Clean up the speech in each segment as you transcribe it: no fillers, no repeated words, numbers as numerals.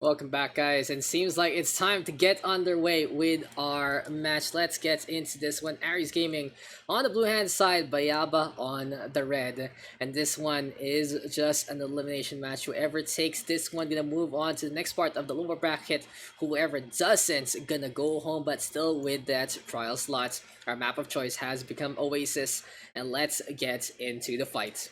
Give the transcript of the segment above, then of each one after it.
Welcome back, guys, and seems like it's time to get underway with our match. Let's get into this one. Aries Gaming on the blue hand side, Bayaba on the red, and this one is just an elimination match. Whoever takes this one gonna move on to the next part of the lower bracket. Whoever doesn't gonna go home, but still with that trial slot. Our map of choice has become Oasis, and let's get into the fight.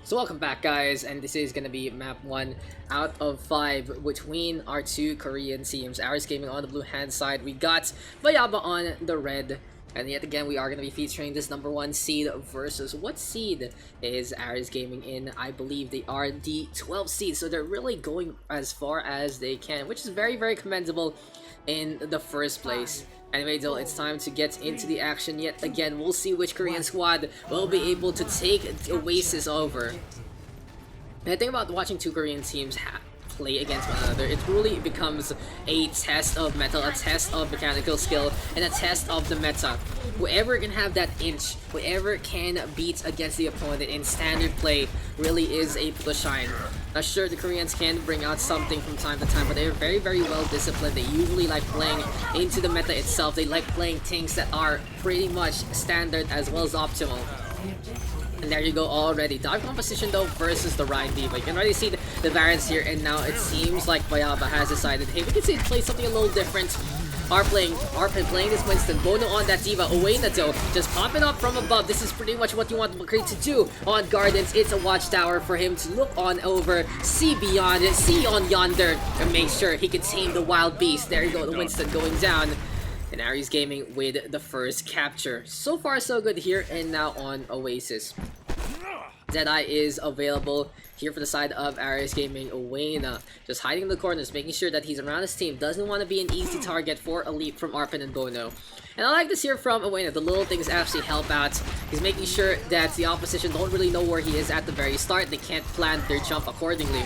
So welcome back, guys, and this is gonna be map 1 out of 5 between our two Korean teams. Aries Gaming on the blue hand side, we got Bayaba on the red, and yet again we are gonna be featuring this number 1 seed versus what seed is Aries Gaming in. I believe they are the 12th seed, so they're really going as far as they can, which is very commendable in the first place. Anyway, though, it's time to get into the action yet again. We'll see which Korean squad will be able to take Oasis over. And the thing about watching two Korean teams play against one another, it really becomes a test of metal, a test of mechanical skill, and a test of the meta. Whoever can have that inch, whoever can beat against the opponent in standard play really is able to shine. Now sure, the Koreans can bring out something from time to time, but they're very well disciplined. They usually like playing into the meta itself. They like playing things that are pretty much standard as well as optimal. And there you go already. Dive composition though versus the Ryan Diva. You can already see the variance here, and now it seems like Bayaba has decided, hey, we can play something a little different. Arpin playing this Winston. Bono on that Diva. Oasis though, just popping up from above. This is pretty much what you want McCree to do on Gardens. It's a watchtower for him to look on over, see beyond it, see on yonder, and make sure he can tame the wild beast. There you go, the Winston going down. And Aries Gaming with the first capture. So far so good here, and now on Oasis. Deadeye is available here for the side of Aries Gaming. Owena just hiding in the corners, making sure that he's around his team. Doesn't want to be an easy target for a leap from Arpin and Bono. And I like this here from Owena. The little things actually help out. He's making sure that the opposition don't really know where he is at the very start. They can't plan their jump accordingly.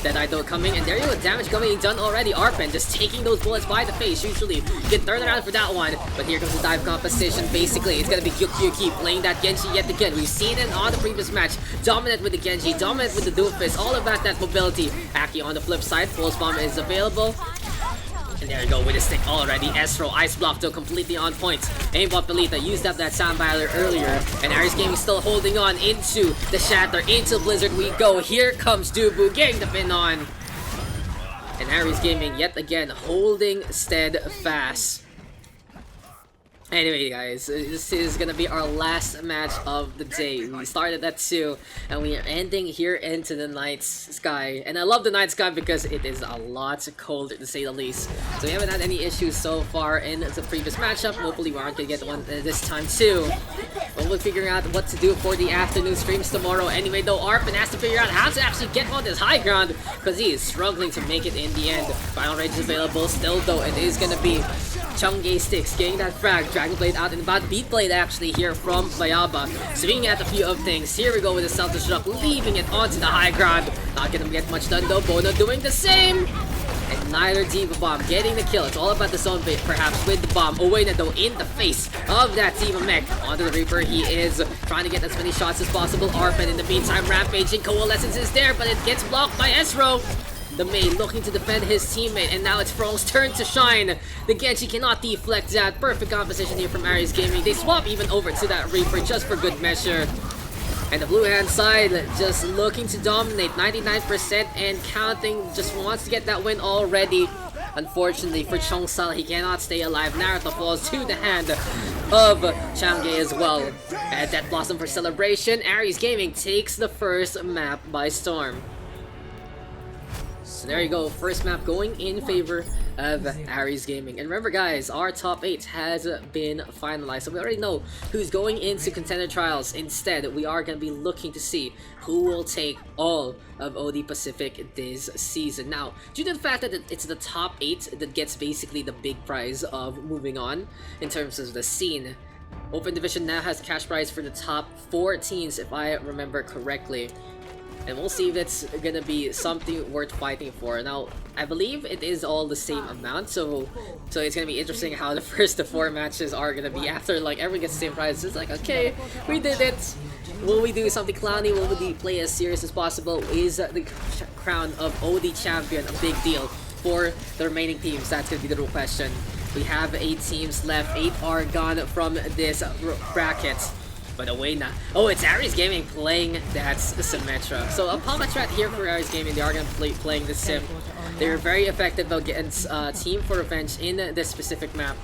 Deadeye though coming, and there you go, damage coming done already. Arpin just taking those bullets by the face. Usually you can turn around for that one, but here comes the dive composition. Basically it's gonna be Gyuki playing that Genji yet again. We've seen it on the previous match. Dominant with the Genji, dominant with the Doomfist, all about that mobility. Aki on the flip side, Pulse Bomb is available. And there you go with the stick already. Estro, Ice Block though completely on point. Aimbot Belita used up that Sound Barrier earlier. And Aries Gaming still holding on into the Shatter, into Blizzard we go. Here comes Dubu getting the pin on. And Aries Gaming yet again holding steadfast. Anyway, guys, this is gonna be our last match of the day. We started at 2, and we are ending here into the night sky. And I love the night sky because it is a lot colder, to say the least. So we haven't had any issues so far in the previous matchup. Hopefully we aren't gonna get one this time too. But we're figuring out what to do for the afternoon streams tomorrow. Anyway, though, Arpin has to figure out how to actually get on this high ground because he is struggling to make it in the end. Final range is available still, though. It is gonna be Chungay Sticks getting that frag. Dragon Blade out and about. Beat Blade actually here from Bayaba. Swinging at a few of things. Here we go with the self-destruct, leaving it onto the high ground. Not gonna get much done though. Bono doing the same. And neither Diva Bomb getting the kill. It's all about the zone bait perhaps with the bomb. Owena though in the face of that Diva mech. Onto the Reaper he is trying to get as many shots as possible. Arpin in the meantime rampaging. Coalescence is there, but it gets blocked by Esro. The main looking to defend his teammate, and now it's Fro's turn to shine. The Genji cannot deflect that. Perfect composition here from Aries Gaming. They swap even over to that Reaper just for good measure. And the blue hand side just looking to dominate. 99% and counting. Just wants to get that win already. Unfortunately for Chongsal, he cannot stay alive. Naruto falls to the hand of Changge as well. And that Blossom for celebration. Aries Gaming takes the first map by storm. So there you go, first map going in favor of Aries Gaming. And remember guys, our top 8 has been finalized, so we already know who's going into contender trials. Instead, we are going to be looking to see who will take all of OD Pacific this season. Now, due to the fact that it's the top 8 that gets basically the big prize of moving on in terms of the scene, Open Division now has cash prize for the top 4 teams if I remember correctly. And we'll see if it's gonna be something worth fighting for. Now, I believe it is all the same amount, so it's gonna be interesting how the first 4 matches are gonna be after like everyone gets the same prize. It's like, okay, we did it. Will we do something clowny? Will we play as serious as possible? Is the crown of OD champion a big deal for the remaining teams? That's gonna be the real question. We have 8 teams left. 8 are gone from this bracket. But away now. Oh, it's Aries Gaming playing that Symmetra. So a Palma threat here for Aries Gaming. They are going to playing the Sim. They're very effective against Team for Revenge in this specific map.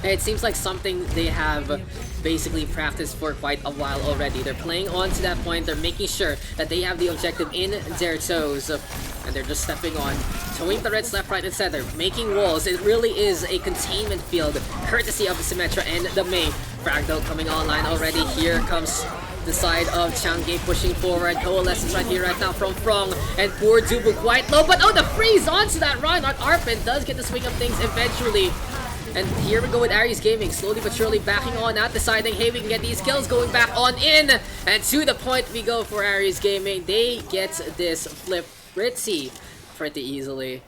It seems like something they have basically practiced for quite a while already. They're playing on to that point. They're making sure that they have the objective in their toes. And they're just stepping on, towing the Reds left, right, and center, making walls. It really is a containment field, courtesy of the Symmetra and the Mei. Fragdo coming online already. Here comes the side of Chang'e pushing forward. Coalescence right here, right now from Frong. And poor Dubu quite low, but oh, the freeze onto that run on Arpin does get the swing of things eventually. And here we go with Aries Gaming, slowly but surely backing on out, deciding, hey, we can get these kills, going back on in. And to the point we go for Aries Gaming. They get this flip pretty easily.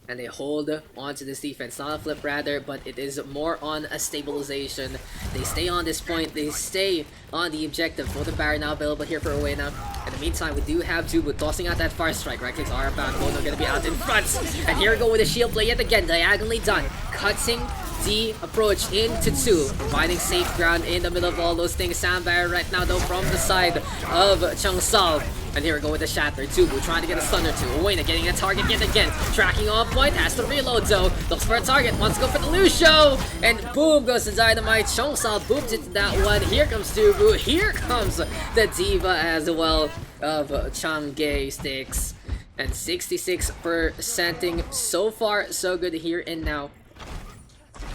And they hold onto this defense. Not a flip rather, but it is more on a stabilization. They stay on this point. They stay on the objective. Golden Barrier now available here for Uena. In the meantime, we do have Dubu tossing out that fire strike. Right clicks are bound. Bono gonna be out in front. And here we go with the shield play yet again. Diagonally done. Cutting the approach into 2. Providing safe ground in the middle of all those things. Sound Barrier right now though from the side of Changsal. And here we go with the Shatter. Dubu trying to get a stun or 2. Uena getting a target yet again. Tracking on point. Has to reload though. Looks for a target. Wants to go for the Lucio. And boom goes the Dynamite. Chongsal boomed into that one. Here comes Dubu. Here comes the Diva as well of Chang'e sticks. And 66%ing. So far, so good here and now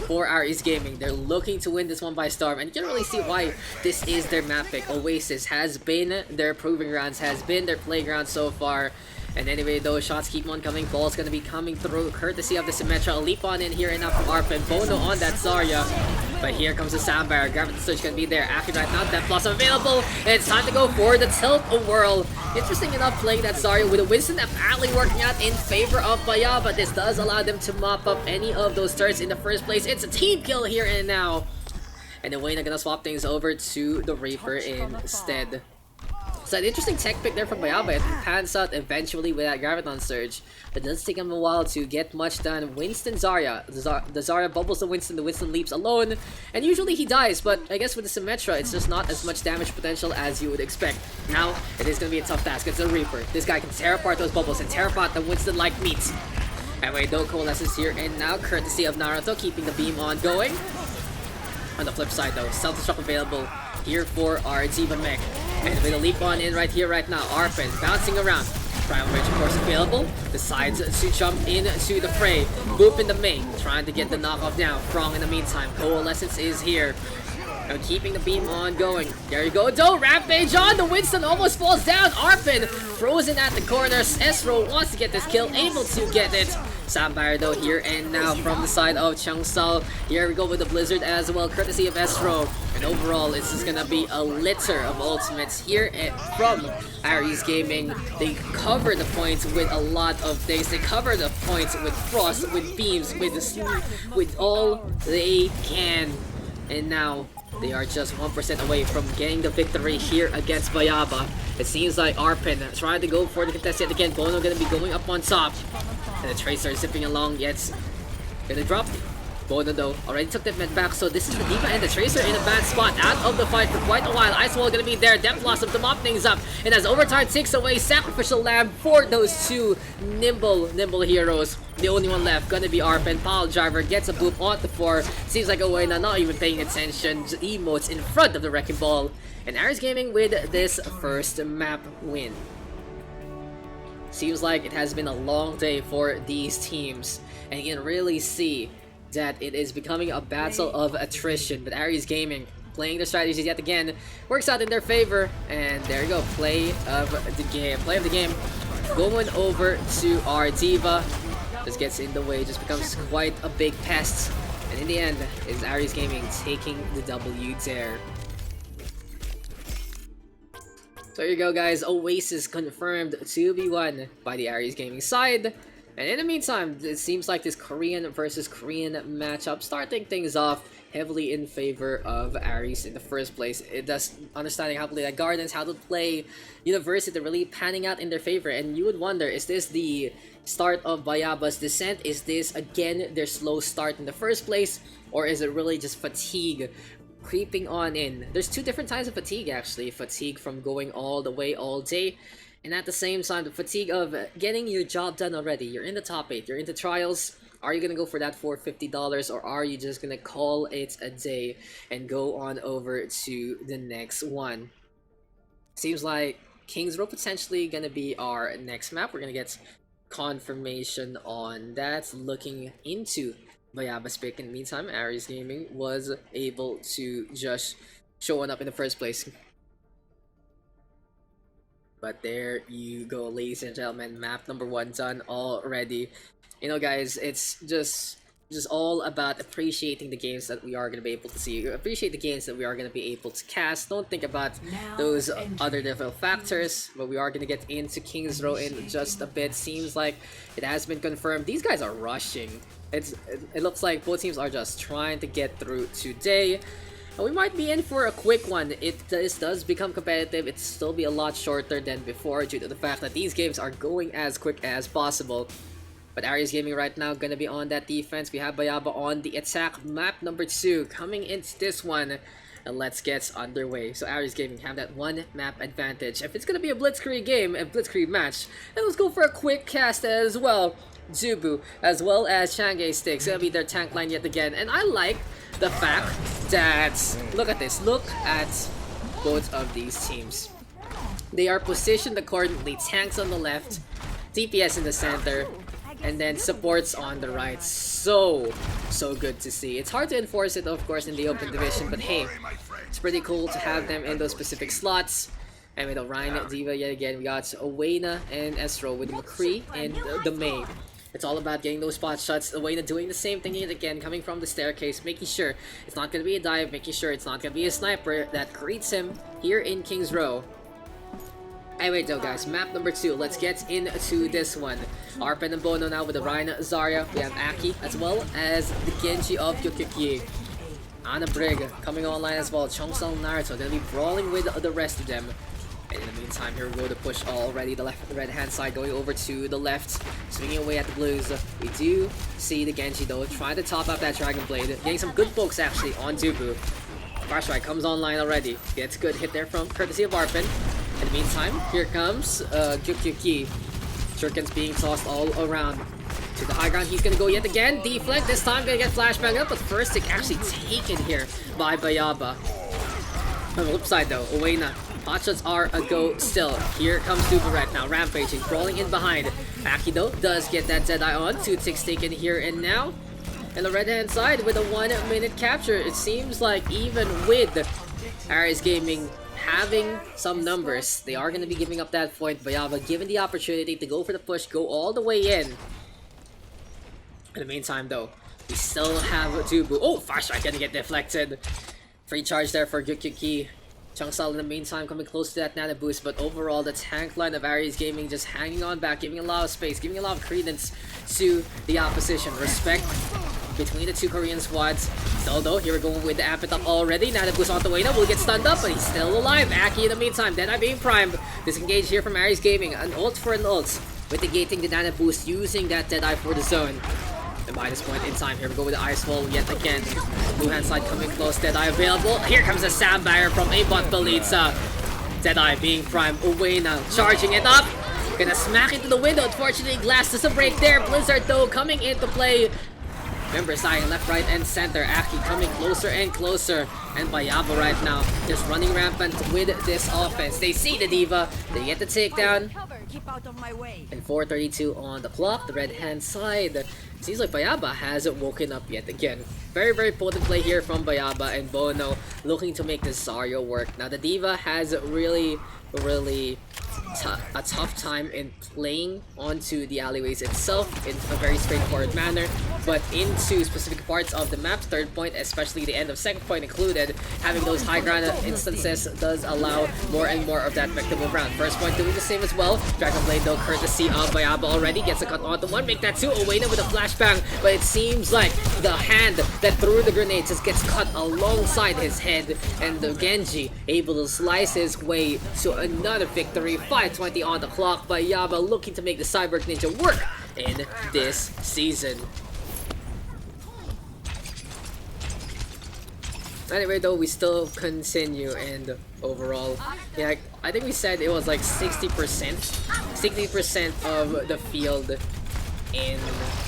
for Aries Gaming. They're looking to win this one by storm, and you can really see why this is their map pick. Oasis has been their proving grounds, has been their playground so far. And anyway, those shots keep on coming. Ball's gonna be coming through, courtesy of the Symmetra. A leap on in here and out from Arpin. Bono on that Zarya. But here comes the Sound Barrier. Gravity Surge gonna be there. After right now, Death Blossom available. And it's time to go for the Tilt-A-Whirl. Interesting enough, playing that Zarya with a Winston apparently working out in favor of BAYABA. This does allow them to mop up any of those turrets in the first place. It's a team kill here and now. And then Wayne gonna swap things over to the Reaper instead. So an interesting tech pick there from BAYABA. It pans out eventually with that Graviton Surge. It does take him a while to get much done. Winston Zarya. The Zarya bubbles the Winston leaps alone. And usually he dies, but I guess with the Symmetra, it's just not as much damage potential as you would expect. Now, it is going to be a tough task. It's a Reaper. This guy can tear apart those bubbles and tear apart the Winston like meat. Anyway, no coalescence here, and now courtesy of Naruto keeping the beam on going. On the flip side though, self-destruct available here for our Diva mech. And with a leap on in right here, right now, Arpin bouncing around. Primal Rage of course available, decides to jump into the fray. Boop in the main, trying to get the knockoff down. Frong in the meantime, Coalescence is here. And keeping the beam on going. There you go, though. Rampage on. The Winston almost falls down. Arpin frozen at the corners. Esro wants to get this kill, able to get it. Sound Barrier though here and now from the side of Changsal. Here we go with the Blizzard as well, courtesy of Esro. And overall, it's just gonna be a litter of ultimates here from Aries Gaming. They cover the points with a lot of things. They cover the points with frost, with beams, with the sleep, with all they can. And now they are just 1% away from getting the victory here against BAYABA. It seems like Arpin trying to go for the contest yet again. Bono gonna be going up on top. And the Tracer zipping along, yet gonna drop. Bono though already took the mid back, so this is the Diva and the Tracer in a bad spot, out of the fight for quite a while. Ice Wall gonna be there, Death Blossom to mop things up, and as Overtime takes away Sacrificial Lamb for those two nimble heroes. The only one left gonna be Arpin. Pile Driver gets a boop on the floor. Seems like Uena not even paying attention. Emotes in front of the Wrecking Ball, and Aries Gaming with this first map win. Seems like it has been a long day for these teams, and you can really see that it is becoming a battle of attrition. But Aries Gaming playing their strategies yet again works out in their favor, and there you go, play of the game. Going over to our Diva, just gets in the way, just becomes quite a big pest, and in the end, is Aries Gaming taking the W there. So here you go, guys. Oasis confirmed to be won by the Aries Gaming side. And in the meantime, it seems like this Korean versus Korean matchup starting things off heavily in favor of Ares in the first place. It does understanding how to play that Gardens, how to play University, really panning out in their favor. And you would wonder, is this the start of Bayaba's descent? Is this again their slow start in the first place? Or is it really just fatigue creeping on in? There's two different types of fatigue actually. Fatigue from going all the way all day, and at the same time the fatigue of getting your job done already. You're in the top 8, you're into trials. Are you gonna go for that for $50, or are you just gonna call it a day and go on over to the next one? Seems like King's Row potentially gonna be our next map. We're gonna get confirmation on that looking into Bayaba's pick. In the meantime, Ares Gaming was able to just show up in the first place. But there you go, ladies and gentlemen, map number 1 done already. You know, guys, it's just all about appreciating the games that we are going to be able to see. Appreciate the games that we are going to be able to cast. Don't think about those other different factors. But we are going to get into King's Row in just a bit. Seems like it has been confirmed. These guys are rushing. It looks like both teams are just trying to get through today. And we might be in for a quick one. This does become competitive. It'll still be a lot shorter than before due to the fact that these games are going as quick as possible. But Ares Gaming right now gonna be on that defense. We have Bayaba on the attack. Map number 2 coming into this one. And let's get underway. So Ares Gaming have that 1 map advantage. If it's gonna be a blitzkrieg game, a blitzkrieg match, then let's go for a quick cast as well. Zubu as well as Shanghai Sticks gonna be their tank line yet again. And I like the fact that, look at this, look at both of these teams. They are positioned accordingly. Tanks on the left, DPS in the center, and then supports on the right. So good to see. It's hard to enforce it, of course, in the open division, but hey, it's pretty cool to have them in those specific slots. And with Orion, Diva yet again, we got Owena and Estro with McCree and the May. It's all about getting those spot shots. Owena doing the same thing yet again, coming from the staircase, making sure it's not going to be a dive, making sure it's not going to be a sniper that greets him here in King's Row. Anyway though, guys, map number 2, let's get into this one. Arpen and Bono now with the Rhino Zarya. We have Aki as well as the Genji of Gyokyoki. Ana Brig coming online as well. Chongsal Naruto gonna be brawling with the rest of them. And in the meantime, here we go to push already. The red hand side going over to the left, swinging away at the blues. We do see the Genji though trying to top up that Dragon Blade, getting some good pokes actually on Dubu. Far Strike comes online already. Gets good hit there from courtesy of Arpen. In the meantime, here comes Gyokyoki. Shurikens being tossed all around. To the high ground, he's gonna go yet again. Deflect, this time gonna get flashbang up, but first stick actually taken here by Bayaba. On the flip side though, Owena. Hotshots are a go still. Here comes Dubaret now, rampaging, crawling in behind. Aki though does get that Deadeye on. 2 ticks taken here and now. And the red hand side with a 1-minute capture. It seems like even with Ares Gaming having some numbers, they are going to be giving up that point. Bayaba given the opportunity to go for the push, go all the way in. In the meantime though, we still have Dubu. Oh, Far Strike gonna get deflected. Free charge there for Gyokyoki. Chongsal in the meantime coming close to that nano boost, but overall the tank line of Ares Gaming just hanging on back, giving a lot of space, giving a lot of credence to the opposition. Respect between the 2 Korean squads. Still though, here we're going with the Ampet up already. Nano boost on the way now, will get stunned up, but he's still alive. Aki in the meantime, Deadeye being primed. Disengage here from Ares Gaming, an ult for an ult. Mitigating the nano boost, using that Deadeye for the zone. And by this point in time, here we go with the Ice Wall yet again. Blue hand side coming close, Deadeye available. Here comes a Sand Barrier from Aimbot Belitza. Deadeye being primed away now, charging it up. Gonna smack into the window. Unfortunately, Glass doesn't break there. Blizzard though coming into play. Remember, side, left, right, and center. Aki coming closer and closer. And Bayaba right now just running rampant with this offense. They see the Diva. They get the takedown. And 4:32 on the clock. The red hand side. Seems like Bayaba has woken up yet again. Very, very potent play here from Bayaba and Bono looking to make this Zarya work. Now, the Diva has really a tough time in playing onto the alleyways itself in a very straightforward manner. but into specific parts of the map. Third point, especially the end of second point included, having those high ground instances does allow more and more of that vector move around. First point doing the same as well. Dragon Blade though, courtesy of BAYABA already, gets a cut onto one, make that two. Oasis with a flashbang, but it seems like the hand that threw the grenade just gets cut alongside his head, and the Genji able to slice his way to another victory. 5:20 on the clock. BAYABA looking to make the Cyber Ninja work in this season. Anyway though, we still continue, and overall, yeah, I think we said it was like 60% of the field in,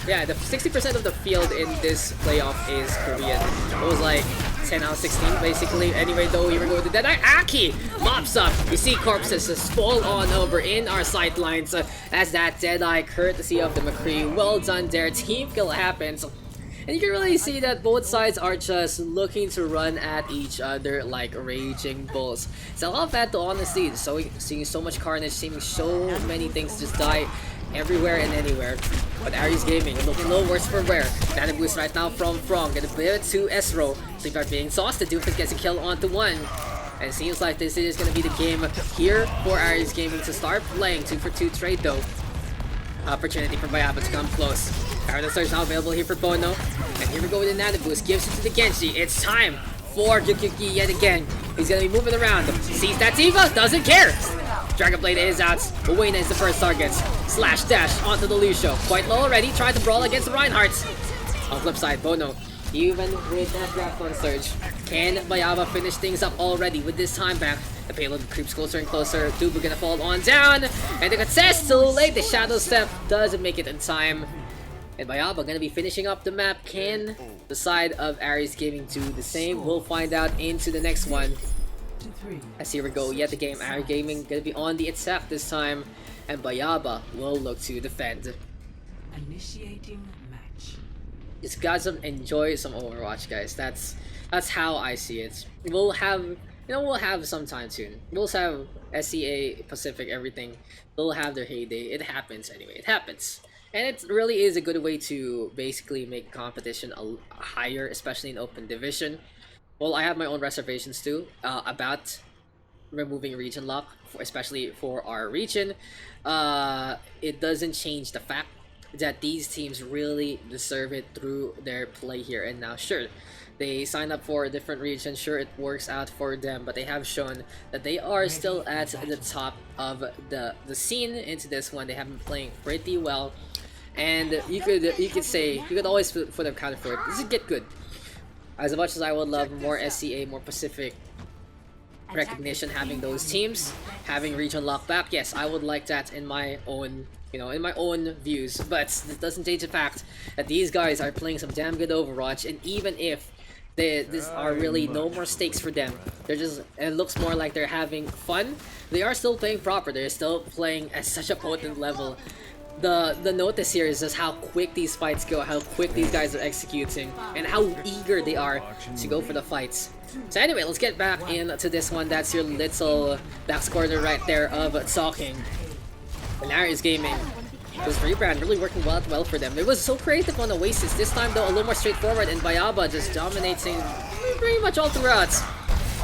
yeah, the 60% of the field in this playoff is Korean. It was like 10 out of 16 basically. Anyway though, here we go with the Deadeye. Aki mops up. We see corpses just fall on over in our sightlines as that Deadeye courtesy of the McCree. Well done there. Team kill happens. And you can really see that both sides are just looking to run at each other like raging bulls. It's a lot of that to honestly. So seeing so much carnage, seeing so many things just die everywhere and anywhere. But Aries Gaming looking low, worse for wear. Anubis right now from Frong, gonna pivot to Esro. Sleeper being sauced, the Doofus gets a kill onto one. And it seems like this is gonna be the game here for Aries Gaming to start playing 2-for-2 trade though. Opportunity for BAYABA to come close. Paradise Surge now available here for Bono. And here we go with the Anubis, gives it to the Genji. It's time for Yuki yet again. He's gonna be moving around. Sees that Diva, doesn't care. Dragon Blade is out. Uwena is the first target. Slash dash onto the Lucio. Quite low already, tried to brawl against the Reinhardt. On the flip side, Bono, even with that draft on Surge, can BAYABA finish things up already with this time back? The payload creeps closer and closer. Dubu gonna fall on down. And the contest too late. The Shadow Step doesn't make it in time. And BAYABA gonna be finishing up the map. Can the side of Aries Gaming do the same? We'll find out into the next one. As here we go, yet again, Aries Gaming gonna be on the attack this time. And BAYABA will look to defend. Initiating match. Just gotta enjoy some Overwatch, guys. That's how I see it. We'll have some time soon. We'll have SEA, Pacific, everything. They'll have their heyday. It happens anyway. It happens. And it really is a good way to basically make competition higher, especially in open division. Well, I have my own reservations too about removing region lock, especially for our region. It doesn't change the fact that these teams really deserve it through their play here and now. Sure, they sign up for a different region, sure it works out for them, but they have shown that they are still at the top of the scene into this one. They have been playing pretty well, and you could always put a counter for it. This is get good. As much as I would love more SCA, more Pacific recognition, having those teams, having region lock back, yes, I would like that in my own, in my own views. But it doesn't change the fact that these guys are playing some damn good Overwatch, and even if this are really no more stakes for them, it looks more like they're having fun, they are still playing proper. They're still playing at such a potent level. The notice here is just how quick these fights go, how quick these guys are executing, and how eager they are to go for the fights. So anyway, let's get back into this one. That's your little Daks corner right there of talking. And Aries Gaming, this rebrand really working well for them. It was so creative on Oasis. This time though, a little more straightforward, and BAYABA just dominating pretty much all throughout.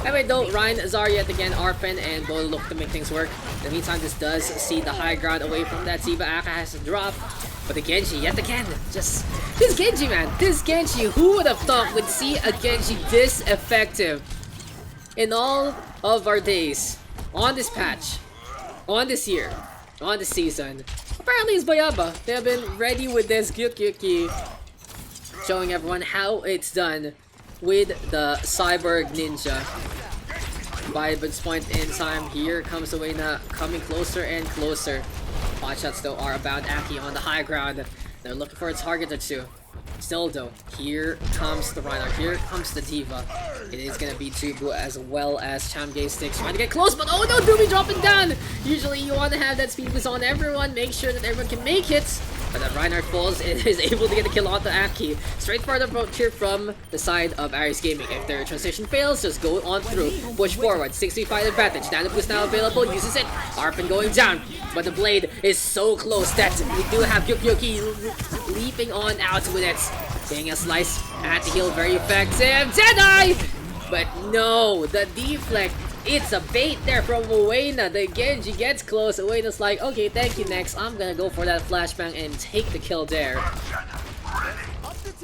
Anyway though, Ryan, Zarya yet again, Arpen, and Bo look to make things work. In the meantime, this does see the high ground away from that Ziva. Aka has to drop. But the Genji, yet again, just... This Genji, man! This Genji, who would have thought would see a Genji this effective in all of our days, on this patch, on this year, on this season? Apparently it's BAYABA. They have been ready with this Gyukyuki, showing everyone how it's done with the Cyber Ninja. By this point in time, here comes Uwena coming closer and closer. Pot shots though are about Aki on the high ground. They're looking for a target or two. Still though, here comes the Reinhardt, here comes the Diva. It is gonna be Tubu as well as Chamgay Sticks trying to get close, but oh no, Doobie dropping down! Usually you want to have that speed boost on everyone, make sure that everyone can make it. But then Reinhardt falls and is able to get a kill onto Aki. Straightforward approach here from the side of Ares Gaming. If their transition fails, just go on through. Push forward. 6v5 advantage. Anubis now available. Uses it. Arpin going down. But the blade is so close that we do have Yuki leaping on out with it. Getting a slice at the heel. Very effective. Deadeye! But no, the deflect. It's a bait there from Uwena. The Genji gets close. Uwena's like, okay, thank you, next. I'm gonna go for that flashbang and take the kill there.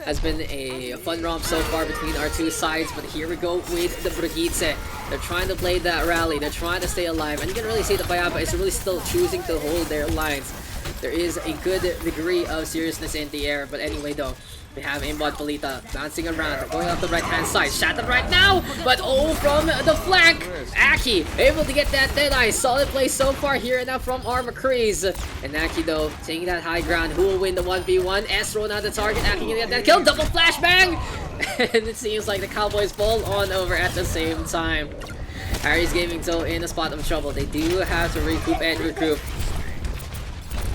Has been a fun romp so far between our two sides, but here we go with the Brigitte. They're trying to play that rally. They're trying to stay alive, and you can really see that BAYABA is really still choosing to hold their lines. There is a good degree of seriousness in the air, but anyway though, we have aimbot Polita bouncing around, going off the right-hand side. Shattered right now, but from the flank, Aki able to get that Deadeye. Solid play so far here and now from our McCrees. And Aki though, taking that high ground. Who will win the 1v1? S now the target. Aki gonna get that kill. Double flashbang! And it seems like the Cowboys fall on over at the same time. Ares Gaming though in a spot of trouble. They do have to recoup and regroup.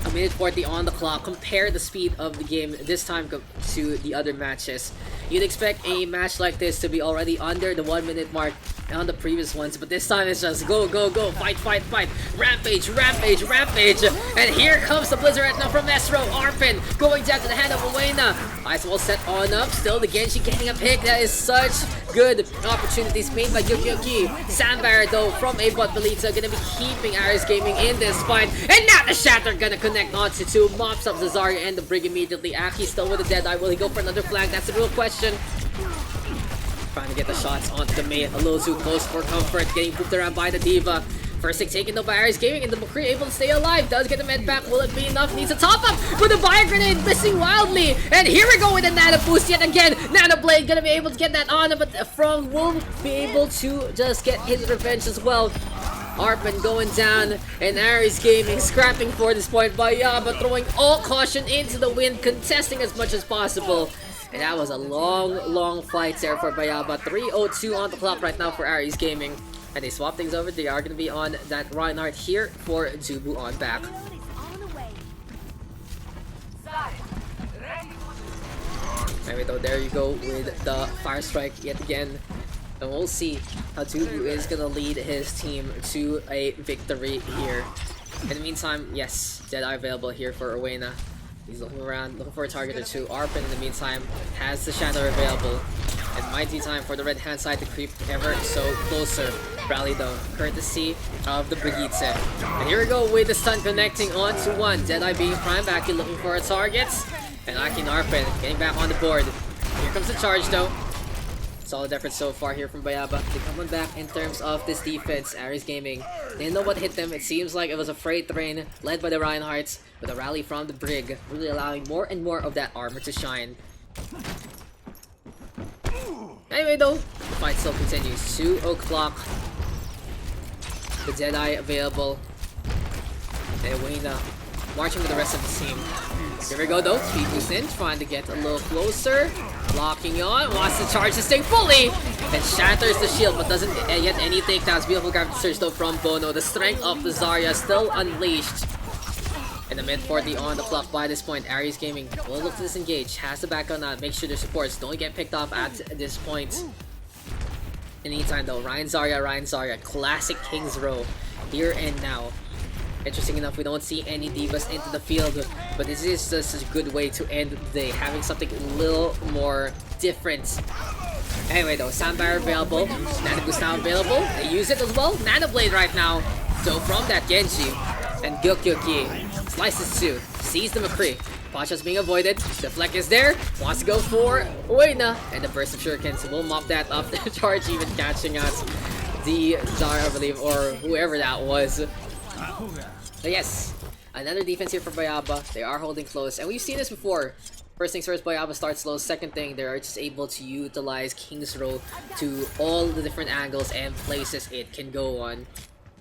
A minute 40 on the clock. Compare the speed of the game this time to the other matches. You'd expect a match like this to be already under the 1 minute mark on the previous ones, but this time it's just go, go, go, fight, fight, fight, rampage, rampage, rampage, and here comes the Blizzard now from Estro. Arpin going down to the hand of Uwena. Ice wall set on up, still the Genji getting a pick. That is such good opportunities made by Yuki. Sandbar though from Abot Belita gonna be keeping Ares Gaming in this fight, and now the Shatter gonna connect onto two, mops up the Zarya and the Brig immediately. Aki still with a Deadeye. Will he go for another flag? That's the real question. Trying to get the shots onto the mate, a little too close for comfort, getting pooped around by the Diva. First thing taken though by Ares Gaming, and the McCree able to stay alive. Does get the med back. Will it be enough? Needs a top up with a Fire Grenade missing wildly. And here we go with the Nano Boost yet again. Nano Blade gonna be able to get that on, but From will be able to just get his revenge as well. Arpin going down, and Ares Gaming scrapping for this point. BAYABA throwing all caution into the wind, contesting as much as possible. And that was a long fight there for BAYABA. 3:02 on the clock right now for Ares Gaming. And they swap things over. They are going to be on that Reinhardt here for Zubu on back. Anyway though, there you go with the Fire Strike yet again. And we'll see how Zubu is going to lead his team to a victory here. In the meantime, yes, Deadeye available here for Uwena. He's looking around, looking for a target or two. Arpin, in the meantime, has the Shadow available. It might be time for the right-hand side to creep ever so closer. Rally, though, courtesy of the Brigitte. And here we go with the stun connecting onto one. Deadeye being prime back, looking for a target. And Aki and Arpin getting back on the board. Here comes the charge, though. Solid effort so far here from BAYABA. They come on back in terms of this defense. Ares Gaming didn't know what hit them. It seems like it was a freight train led by the Reinhardts with a rally from the Brig, really allowing more and more of that armor to shine. Anyway though, the fight still continues. 2 o'clock. The Deadeye available. And Uwena marching with the rest of the team. Here we go though, speed boost in, trying to get a little closer. Locking on, wants to charge this thing fully! And shatters the shield, but doesn't get any takedowns. Beautiful gravity surge though from Bono. The strength of the Zarya still unleashed. And the mid 40 on the clock by this point. Ares Gaming will look to disengage, has the back on that, make sure their supports don't get picked off at this point. In the meantime though, Ryan Zarya, classic King's Row, here and now. Interesting enough, we don't see any Divas into the field, but this is just a good way to end the day, having something a little more different. Anyway though, Sandbar available, Nano Boost now available, they use it as well, Nano Blade right now. So from that Genji, and Gyokyoki slices two, sees the McCree. Pacha's being avoided, the Fleck is there, wants to go for Uwena, and the burst of shurikens will mop that up. The charge even catching us. The Zara, I believe, or whoever that was. But yes, another defense here for BAYABA. They are holding close, and we've seen this before. First things first, BAYABA starts slow. Second thing, they are just able to utilize King's Row to all the different angles and places it can go on.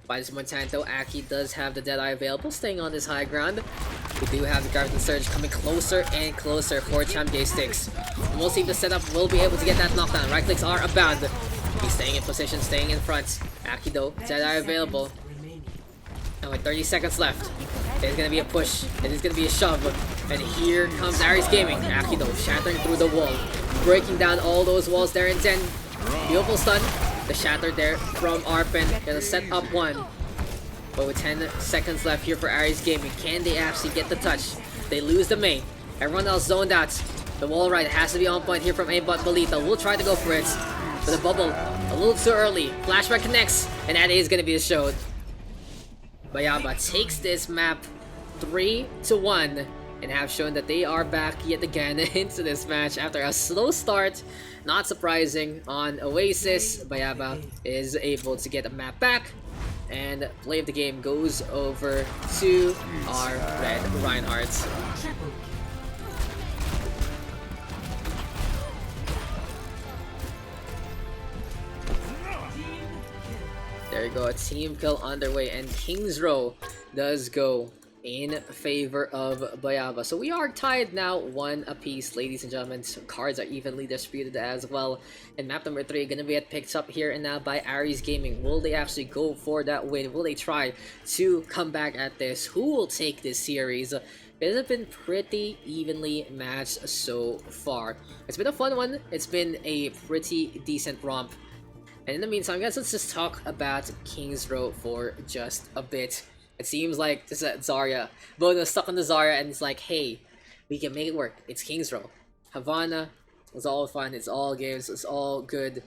By this Montanto, Aki does have the Deadeye available, staying on this high ground. We do have the Gravity Surge coming closer and closer for Chamgay Sticks. And we'll see if the setup will be able to get that knockdown. Right clicks are abound. He's staying in position, staying in front. Aki though, Deadeye available. And with 30 seconds left, It's gonna be a push. It is gonna be a shove. And here comes Aries Gaming. Aki though, shattering through the wall. Breaking down all those walls there in 10. Beautiful stun. The shatter there from Arpen. Gonna set up one. But with 10 seconds left here for Aries Gaming, can they actually get the touch? They lose the main. Everyone else zoned out. The wall ride has to be on point here from Aimbot Belita. We'll try to go for it. But the bubble, a little too early. Flashback connects. And that is gonna be the show. BAYABA takes this map 3-1 and have shown that they are back yet again into this match after a slow start. Not surprising on Oasis. BAYABA is able to get a map back, and play of the game goes over to our red Reinhardt. There you go, a team kill underway, and King's Row does go in favor of BAYABA. So we are tied now 1 apiece, ladies and gentlemen. So cards are evenly distributed as well. And map number 3 gonna be picked up here and now by Aries Gaming. Will they actually go for that win? Will they try to come back at this? Who will take this series? It has been pretty evenly matched so far. It's been a fun one. It's been a pretty decent romp. And in the meantime, guys, let's just talk about King's Row for just a bit. It seems like this is Zarya. Bono stuck on the Zarya, and it's like, hey, we can make it work. It's King's Row. Havana, it's all fun, it's all games, it's all good.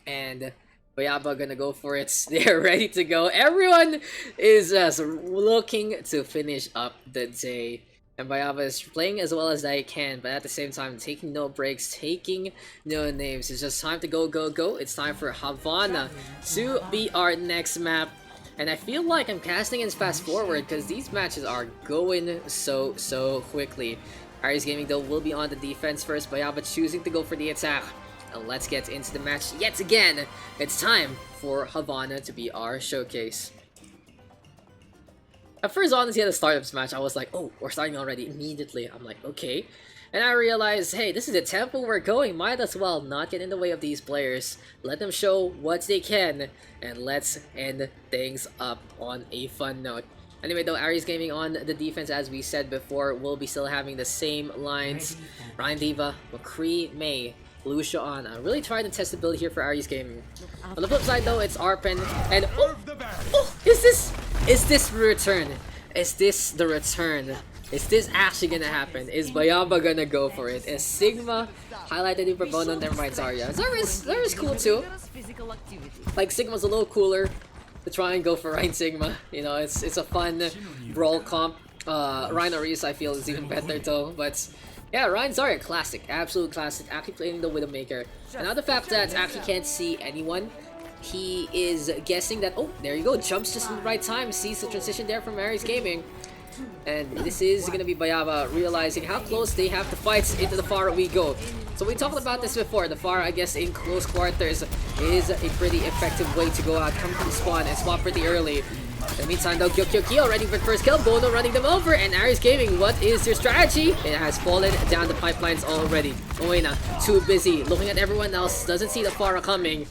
And BAYABA gonna go for it. They're ready to go. Everyone is just looking to finish up the day. And BAYABA is playing as well as they can, but at the same time, taking no breaks, taking no names. It's just time to go, go, go. It's time for Havana to be our next map. And I feel like I'm casting in fast forward because these matches are going so quickly. Aries Gaming though will be on the defense first. BAYABA choosing to go for the attack. And let's get into the match yet again. It's time for Havana to be our showcase. At first, honestly, at the start of this match, I was like, oh, we're starting already immediately. I'm like, okay. And I realized, hey, this is the tempo we're going. Might as well not get in the way of these players. Let them show what they can. And let's end things up on a fun note. Anyway, though, Aries Gaming on the defense, as we said before, will be still having the same lines. Ryan Diva, McCree, May, Lucia on. Really trying to test the build here for Aries Gaming. On the flip side, though, it's Arpen. And oh, is this the return? Is this the return? Is this actually gonna happen? Is BAYABA gonna go for it? Is Sigma highlighted in Bono? Never mind, Zarya. Zarya's cool too. Like, Sigma's a little cooler to try and go for Ryan Sigma. You know, it's a fun brawl comp. Ryan Oasis I feel is even better though, but yeah, Ryan Zarya, classic, absolute classic. Aki playing the Widowmaker. And now the fact that Aki can't see anyone, he is guessing that, oh, there you go, jumps just in the right time, sees the transition there from Aries Gaming. And this is going to be BAYABA realizing how close they have to fight. Into the Pharah we go. So we talked about this before. The Pharah, I guess, in close quarters is a pretty effective way to go out. Come from spawn and spawn pretty early. In the meantime, though, Kyo ready for the first kill. Bono running them over. And Aries Gaming, what is your strategy? It has fallen down the pipelines already. Oena, too busy. Looking at everyone else. Doesn't see the Pharah coming.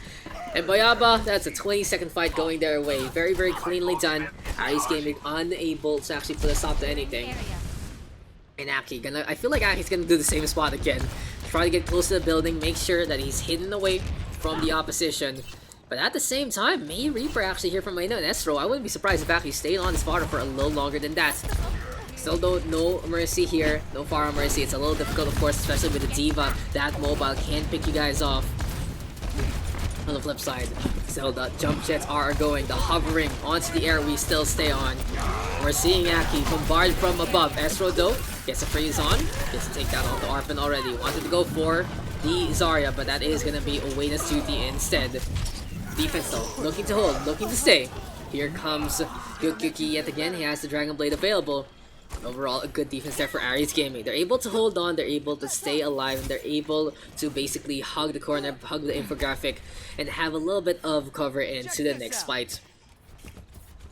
And BAYABA, that's a 20-second fight going their way. Very, very cleanly done. Aries Gaming unable to actually put a stop to anything. And Aki, I feel like Aki's gonna do the same spot again. Try to get close to the building, make sure that he's hidden away from the opposition. But at the same time, May Reaper actually here from Maino and Estro. I wouldn't be surprised if Aki stayed on this Pharah for a little longer than that. Still though, no Mercy here. No Pharah Mercy. It's a little difficult, of course, especially with the Diva. That mobile can pick you guys off. On the flip side, still the jump jets are going, the hovering onto the air we still stay on. We're seeing Aki bombarded from above. Estro though gets a freeze on, gets to take that off the Arpen already. Wanted to go for the Zarya, but that is gonna be Oena's duty instead. Defense though, looking to hold, looking to stay. Here comes Gyukyuki yet again, he has the Dragon Blade available. Overall, a good defense there for Aries Gaming. They're able to hold on, they're able to stay alive, and they're able to basically hug the corner, hug the infographic, and have a little bit of cover into the next fight.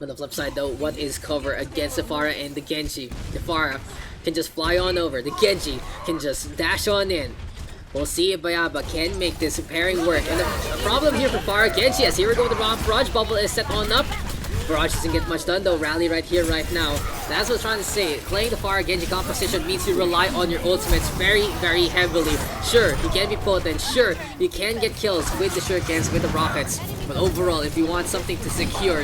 On the flip side though, what is cover against the Pharah and the Genji? The Pharah can just fly on over, the Genji can just dash on in. We'll see if BAYABA can make this pairing work. And the problem here for Pharah Genji, as here we go with the Barrage Bubble is set on up. Barrage doesn't get much done though. Rally right here, right now. That's what I'm trying to say. Playing the Fire Genji composition means you rely on your ultimates very, very heavily. Sure, you can be potent. Sure, you can get kills with the shurikens, with the rockets. But overall, if you want something to secure,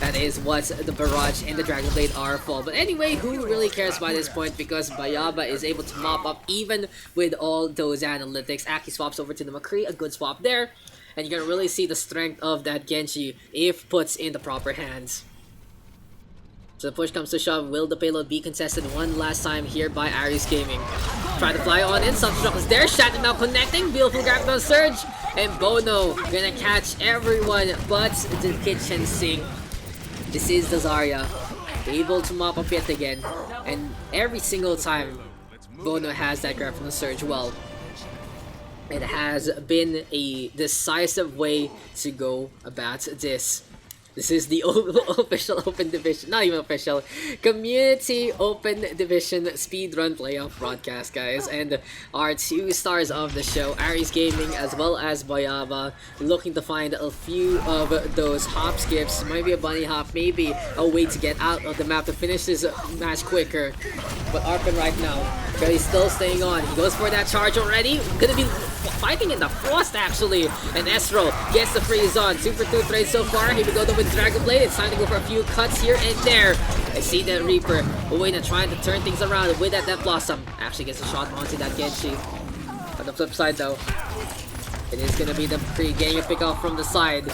that is what the Barrage and the Dragon Blade are for. But anyway, who really cares by this point, because BAYABA is able to mop up even with all those analytics. Aki swaps over to the McCree, a good swap there. And you're gonna really see the strength of that Genji if puts in the proper hands. So the push comes to shove. Will the payload be contested one last time here by Ares Gaming? Try to fly on in. Something drop is there. Shatter now connecting. Beautiful grab on Surge. And Bono gonna catch everyone but the kitchen sink. This is the Zarya. Able to mop up yet again. And every single time Bono has that grab from the Surge, well, it has been a decisive way to go about this. This is the official Open Division, not even official, Community Open Division Speedrun Playoff broadcast, guys. And our two stars of the show, Ares Gaming as well as BAYABA, looking to find a few of those hop skips, maybe a bunny hop, maybe a way to get out of the map to finish this match quicker. But Arpin right now, he's still staying on. He goes for that charge already. Gonna be fighting in the frost actually. And Estro gets the freeze on. Super 2 trade so far. Here we go though with Dragon Blade. It's time to go for a few cuts here and there. I see that Reaper. Uena trying to turn things around with that Death Blossom. Actually gets a shot onto that Genji. On the flip side though, it is gonna be the McCree getting a pick off from the side.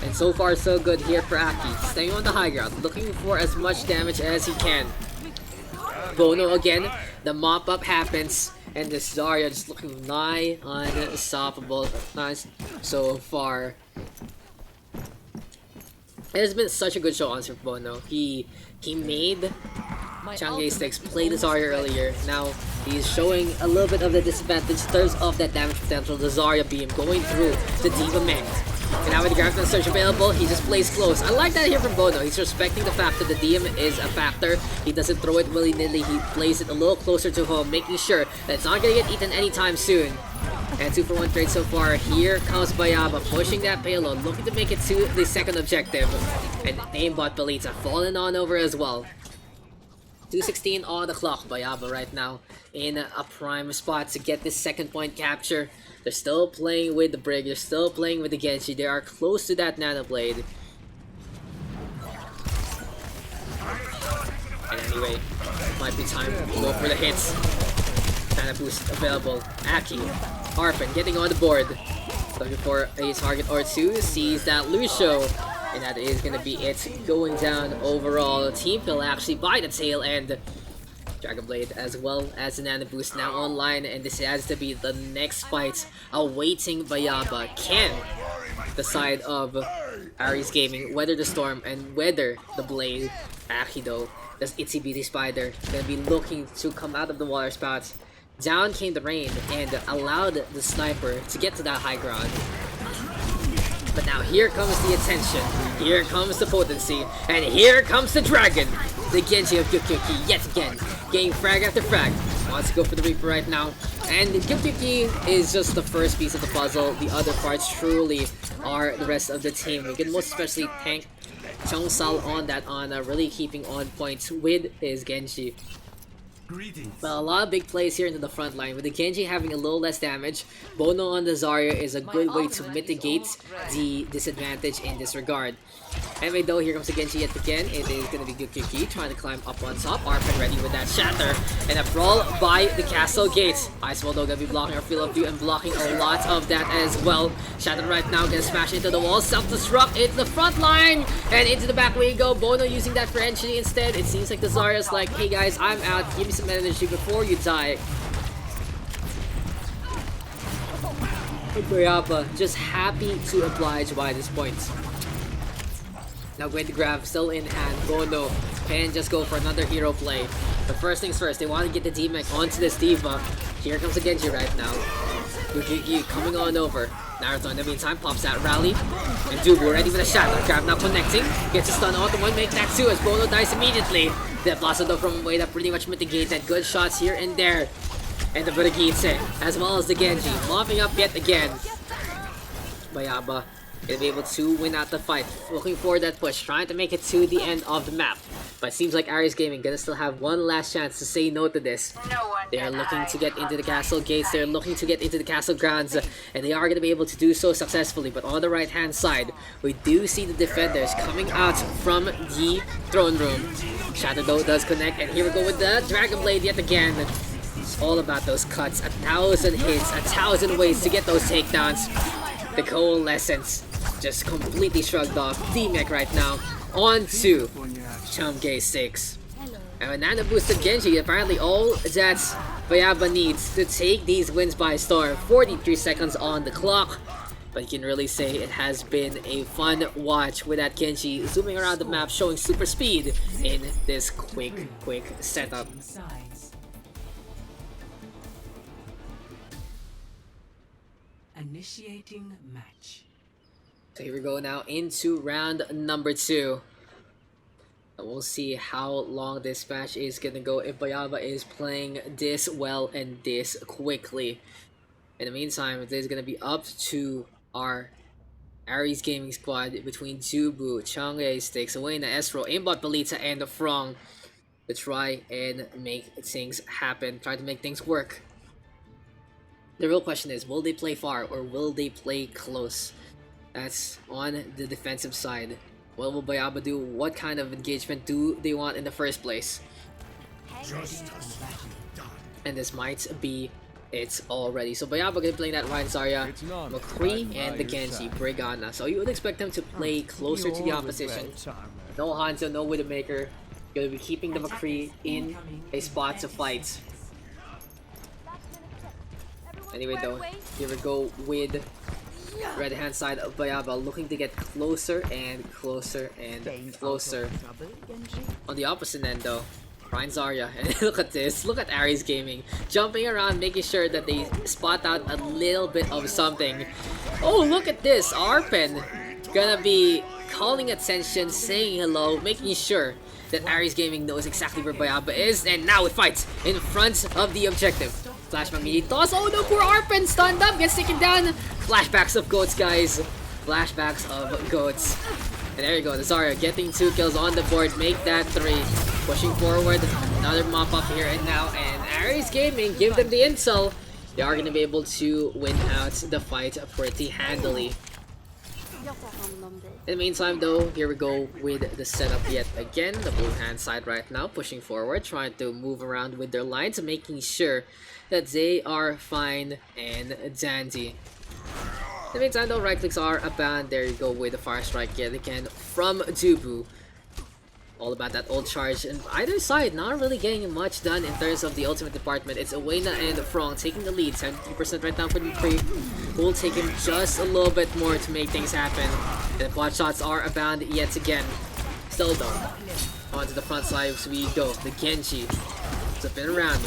And so far so good here for Aki. Staying on the high ground. Looking for as much damage as he can. Bono again. The mop up happens. And this Zarya just looking nigh unstoppable so far. It has been such a good show on Super Bono. He made Chang'e Sticks play the Zarya earlier. Now he's showing a little bit of the disadvantage in terms of that damage potential. The Zarya beam going through the Diva Mech. And now with the Graphic Surge available, he just plays close. I like that here from Bono. He's respecting the fact that the DM is a factor. He doesn't throw it willy-nilly. He plays it a little closer to home, making sure that it's not going to get eaten anytime soon. And 2 for 1 trade so far. Here comes BAYABA pushing that payload, looking to make it to the second objective. And aimbot Belita falling on over as well. 2:16 on the clock. BAYABA right now in a prime spot to get this second point capture. They're still playing with the Brig, they're still playing with the Genji, they are close to that Nano Blade. And anyway, it might be time to go for the hits. Nano Boost available. Aki, Arpin getting on the board. Looking for a target or two, sees that Lucio. And that is going to be it going down overall. Team kill actually by the tail end. Dragon Blade as well as the Nano Boost now online, and this has to be the next fight awaiting BAYABA. Can the side of Ares Gaming weather the storm and weather the blade? Aki though, this Itsy Bitty Spider gonna be looking to come out of the water spout. Down came the rain and allowed the sniper to get to that high ground. But now here comes the attention, here comes the potency, and here comes the dragon! The Genji of Gyukyuki yet again, getting frag after frag. Wants to go for the Reaper right now. And Gyukyuki is just the first piece of the puzzle. The other parts truly are the rest of the team. We can most especially thank Chongsal on that Ana, really keeping on point with his Genji. Well, a lot of big plays here into the front line. With the Genji having a little less damage, Bono on the Zarya is a good way to mitigate the disadvantage in this regard. Anyway though, here comes the Genji yet again. It is going to be Gyukyuki trying to climb up on top. Arpin ready with that Shatter. And a brawl by the castle gate. Icewall though going to be blocking our field of view and blocking a lot of that as well. Shatter right now going to smash into the wall. Self-destruct into the front line. And into the back we go. Bono using that for entry instead. It seems like the Zarya's like, hey guys, I'm out. Give me some energy before you die. BAYABA just happy to oblige by this point. Now great to grab, still in hand. Bono can just go for another hero play. But first things first, they want to get the D-Mech onto this Diva. Here comes the Genji right now. Yuki coming on over. Naruto in the meantime pops that rally. And Dubu ready with a shot. Grab now connecting. Gets a stun on the one, make that two as Bono dies immediately. The Blossom though from a way that pretty much mitigated. Good shots here and there. And the Brigitte as well as the Genji mopping up yet again. BAYABA Gonna be able to win out the fight. Looking for that push, trying to make it to the end of the map. But it seems like Ares Gaming gonna still have one last chance to say no to this. They are looking to get into the castle gates, they're looking to get into the castle grounds, and they are gonna be able to do so successfully. But on the right hand side, we do see the defenders coming out from the throne room. Shatter though does connect, and here we go with the Dragon Blade yet again. It's all about those cuts, 1,000 hits, 1,000 ways to get those takedowns. The Coalescence just completely shrugged off D-Mech right now. On to Chumgay 6. And with Nano boosted Genji, apparently all that BAYABA needs to take these wins by storm. 43 seconds on the clock. But you can really say it has been a fun watch with that Genji zooming around the map, showing super speed in this quick setup. Initiating match. So here we go now into round number 2. And we'll see how long this match is gonna go if BAYABA is playing this well and this quickly. In the meantime, this is gonna be up to our Ares Gaming squad between Zubu, Chang'e, Sticks, Awena, Esro, Aimbot, Belita, and Frong to try and make things happen, try to make things work. The real question is, will they play far or will they play close? That's on the defensive side. What will BAYABA do? What kind of engagement do they want in the first place? And this might be it already. So BAYABA gonna play that Ryan Zarya, McCree, and the Genji, Brigana. So you would expect them to play closer to the opposition. No Hanzo, no Widowmaker. Gonna be keeping the McCree in a spot to fight. Anyway though, here we go with right hand side of BAYABA looking to get closer and closer and closer. On the opposite end though, Ryan Zarya, and look at this, look at Ares Gaming jumping around, making sure that they spot out a little bit of something. Oh, look at this, Arpen gonna be calling attention, saying hello, making sure that Ares Gaming knows exactly where BAYABA is, and now it fights in front of the objective. Flashback mini toss. Oh no, poor Arpen stunned up, gets taken down. Flashbacks of goats, guys. Flashbacks of goats. And there you go, the Zarya getting 2 kills on the board, make that 3. Pushing forward, another mop up here and now, and Ares Gaming give them the intel. They are going to be able to win out the fight pretty handily. In the meantime though, here we go with the setup yet again. The blue hand side right now pushing forward, trying to move around with their lines, making sure that they are fine and dandy. In the meantime though, right clicks are abound. There you go with the fire strike yet again from Zubu. All about that old charge, and either side not really getting much done in terms of the ultimate department. It's Awena and Frong taking the lead, 73% right now for McCree. Will take him just a little bit more to make things happen. And the quad shots are abound yet again. Still though, onto the front side as we go. The Genji flipping around.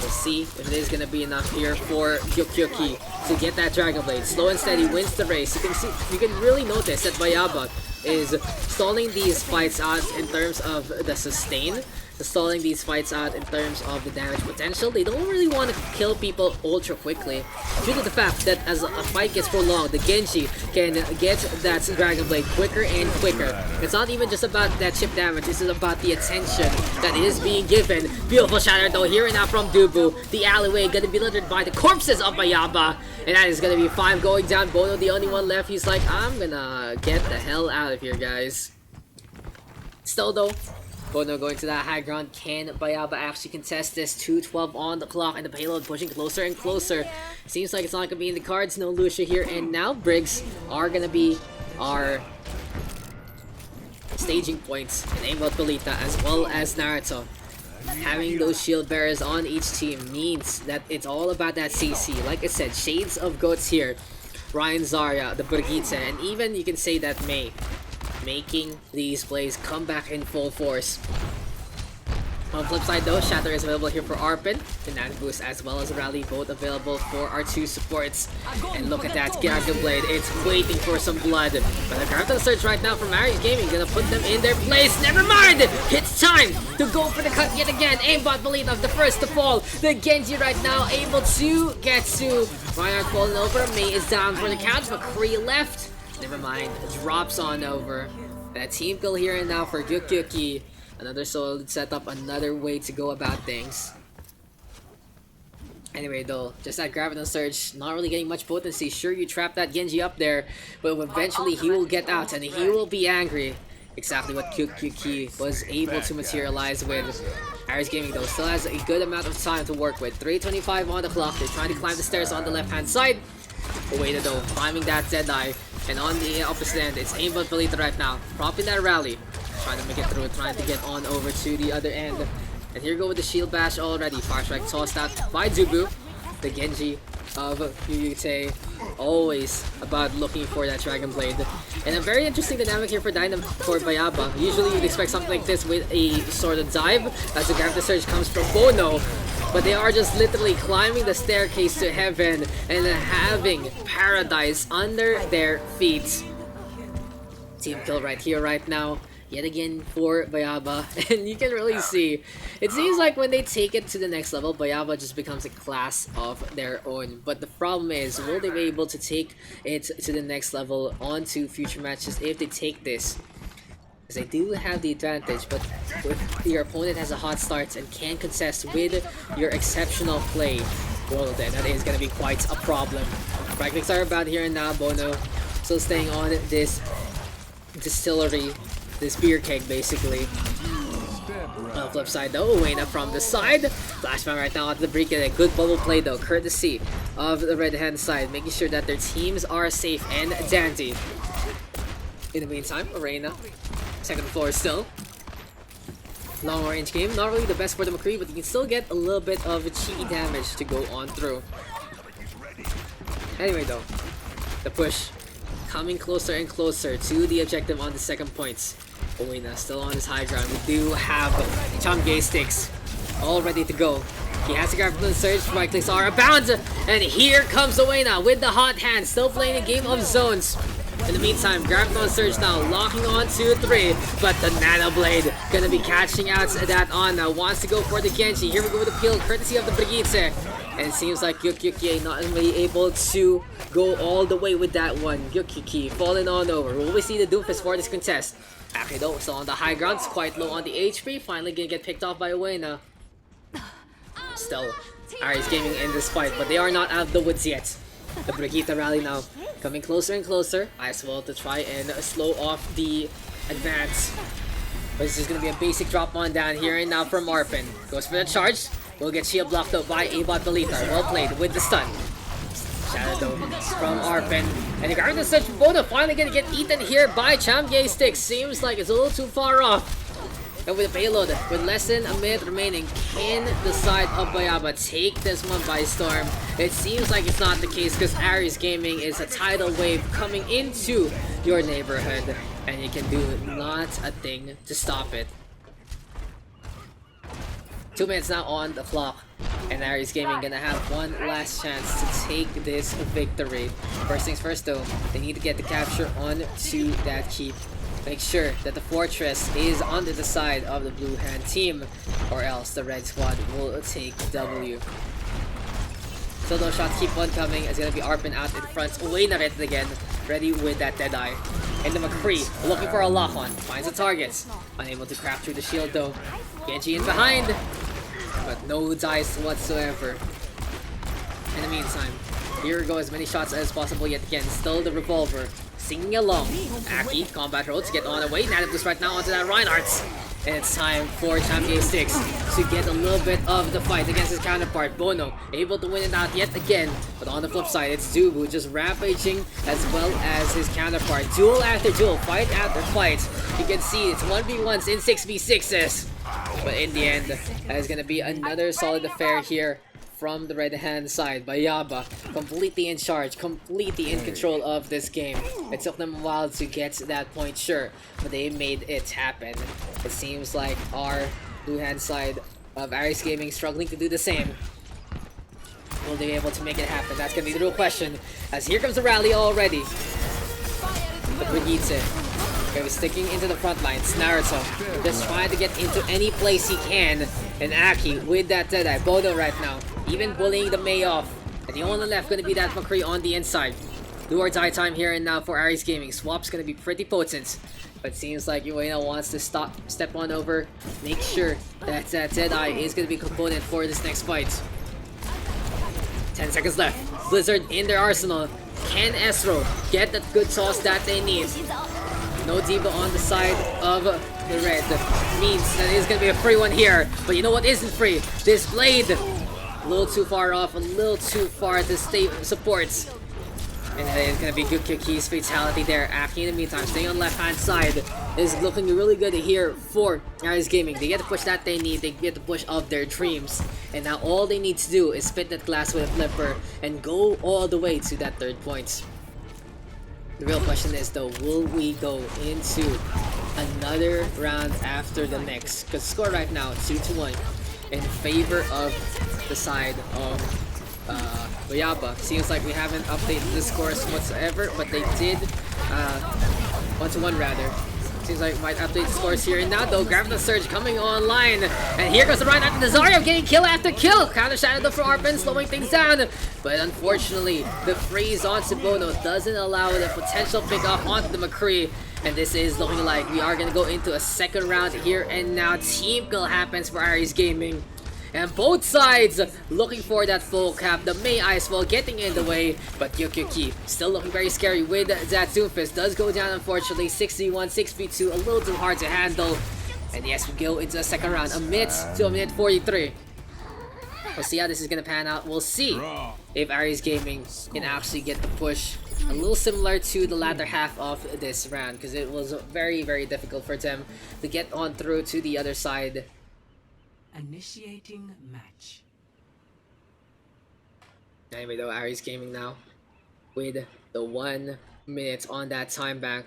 We'll see if it is gonna be enough here for Gyokyoki to get that Dragon Blade. Slow and steady wins the race. You can really notice that BAYABA is stalling these fights out in terms of the sustain, stalling these fights out in terms of the damage potential. They don't really want to kill people ultra quickly due to the fact that as a fight gets prolonged, the Genji can get that Dragon Blade quicker and quicker. It's not even just about that chip damage, this is about the attention that is being given. Beautiful shatter though here and now from Dubu. The alleyway gonna be littered by the corpses of BAYABA, and that is gonna be 5 going down. Bono the only one left. He's like, I'm gonna get the hell out of here, guys. Still though, Bono going to that high ground. Can BAYABA actually contest this? 2:12 on the clock, and the payload pushing closer and closer. Seems like it's not gonna be in the cards. No Lucia here, and now Briggs are gonna be our staging points, and Aimbot Belita as well as Naruto. Having those shield bearers on each team means that it's all about that CC. Like I said, shades of goats here. Ryan Zarya, the Brigitte, and even you can say that May, making these plays come back in full force. On the flip side though, Shatter is available here for Arpen, the Anubis as well as Rally, both available for our 2 supports. And look at that Dragon Blade, it's waiting for some blood. But the Graphical Search right now from Ares Gaming gonna put them in their place. Never mind! It's time to go for the cut yet again. Aimbot Belita, the first to fall. The Genji right now able to get to Reinhardt falling over. May is down for the count, McCree left. Never mind. Drops on over. That team kill here and now for Gyukyuki. Another solid setup, another way to go about things. Anyway though, just that Graviton Surge, not really getting much potency. Sure, you trap that Genji up there, but eventually he will get out and he will be angry. Exactly what Gyukyuki was able to materialize with. Aries Gaming though still has a good amount of time to work with. 3:25 on the clock. They're trying to climb the stairs on the left-hand side. Oasis though, climbing that Deadeye. And on the opposite end, it's aimbot Belita right now. Propping that rally. Trying to make it through, trying to get on over to the other end. And here we go with the shield bash already. Fire strike tossed out by Zubu. The Genji of Yuyute. Always about looking for that Dragon Blade. And a very interesting dynamic here for BAYABA. Usually you'd expect something like this with a sort of dive as the Gravity Surge comes from Bono. But they are just literally climbing the staircase to heaven and having paradise under their feet. Team kill right here, right now. Yet again for BAYABA. And you can really see, it seems like when they take it to the next level, BAYABA just becomes a class of their own. But the problem is, will they be able to take it to the next level onto future matches if they take this? Because they do have the advantage, but if your opponent has a hot start and can contest with your exceptional play, well then that is going to be quite a problem. Right clicks are about here and now. Bono still staying on this distillery, this beer keg basically. On the flip side though, Oasis from the side. Flashbang right now onto the break. A good bubble play though, courtesy of the red hand side, making sure that their teams are safe and dandy. In the meantime, Arena, second floor still. Long range game, not really the best for the McCree, but you can still get a little bit of cheeky damage to go on through. Anyway though, the push coming closer and closer to the objective on the second points. Oasis still on his high ground. We do have Chamgay sticks all ready to go. He has to grab from the surge. Right clicks are abound, and here comes Oasis with the hot hand, still playing a game of zones. In the meantime, Graviton Surge now locking on to 3, but the Nano Blade gonna be catching out that Ana. Wants to go for the Genji. Here we go with the peel, courtesy of the Brigitte. And it seems like Gyukyuki not really able to go all the way with that one. Gyukyuki falling on over. Will we see the Doomfist for this contest? Actually though, still on the high ground, it's quite low on the HP. Finally gonna get picked off by Oasis. Still, Aries Gaming in this fight, but they are not out of the woods yet. The Brigitte rally now coming closer and closer. As well to try and slow off the advance. But this is going to be a basic drop on down here and now from Arpin. Goes for the charge. Will get shield blocked out by Abot Belita. Well played with the stun. Shadow from Arpin. And the Guardian Surge from Bono finally going to get eaten here by Chamgay Stick. Seems like it's a little too far off. And with the payload, with less than a minute remaining, can the side of BAYABA take this one by storm? It seems like it's not the case because Aries Gaming is a tidal wave coming into your neighborhood, and you can do not a thing to stop it. 2 minutes now on the clock, and Aries Gaming gonna have one last chance to take this victory. First things first though, they need to get the capture onto that keep. Make sure that the fortress is on the side of the blue hand team, or else the red squad will take the W. So those shots keep on coming. It's gonna be Arpin out in front. Oasis again, ready with that Deadeye. And the McCree looking for a lock on. Finds the targets. Unable to craft through the shield though. Genji in behind, but no dice whatsoever. In the meantime, here we go, as many shots as possible yet again. Still the revolver. Singing along. Aki, combat roll to get on the way. Anubis right now onto that Reinhardt. And it's time for Chamgay Sticks to get a little bit of the fight against his counterpart. Bono able to win it out yet again. But on the flip side, it's Dubu just rampaging as well as his counterpart. Duel after duel, fight after fight. You can see it's 1v1s in 6v6s. But in the end, that is going to be another solid affair here from the red hand side. BAYABA completely in charge, completely in control of this game. It took them a while to get to that point, sure, but they made it happen. It seems like our blue hand side of Aries Gaming struggling to do the same. Will they be able to make it happen? That's gonna be the real question, as here comes the rally already. The Brigitte okay, sticking into the front lines. Naruto just trying to get into any place he can. And Aki with that Deadeye. Bono right now even bullying the Mei off. And the only left going to be that McCree on the inside. Do or die time here and now for Ares Gaming. Swap's gonna be pretty potent. But seems like Uena wants to step on over, make sure that Deadeye is gonna be a component for this next fight. 10 seconds left. Blizzard in their arsenal. Can Ezreal get that good toss that they need? No D.Va on the side of the red. Means that it is going to be a free one here. But you know what isn't free? This blade. A little too far off, a little too far to stay supports. And it is going to be good Kiki's fatality there. Aki in the meantime, staying on the left hand side. Is looking really good here for Ares Gaming. They get the push that they need, they get the push of their dreams. And now all they need to do is spit that glass with a flipper and go all the way to that third point. The real question is though, will we go into another round after the next? Because score right now, 2-1 in favor of the side of BAYABA. Seems like we haven't updated the scores whatsoever, but they did 1-1 rather. Seems like we might update the scores here and now though. Gravity Surge coming online. And here goes the Reinhardt and Nazario getting kill after kill. Counter Shadow though for Arpin, slowing things down. But unfortunately, the freeze on Cibono doesn't allow the potential pick off onto the McCree. And this is looking like we are going to go into a second round here and now. Team kill happens for Ares Gaming. And both sides looking for that full cap. The Mei Ice Wall getting in the way, but Yokyuki still looking very scary with that Doomfist. Does go down unfortunately. 6v1, 6v2, a little too hard to handle. And yes, we go into the second round. A minute to a minute 43. We'll see how this is going to pan out. We'll see if Ares Gaming can actually get the push. A little similar to the latter half of this round, because it was very, very difficult for them to get on through to the other side. Initiating match. Anyway though, Ares Gaming now with the 1 minute on that time back.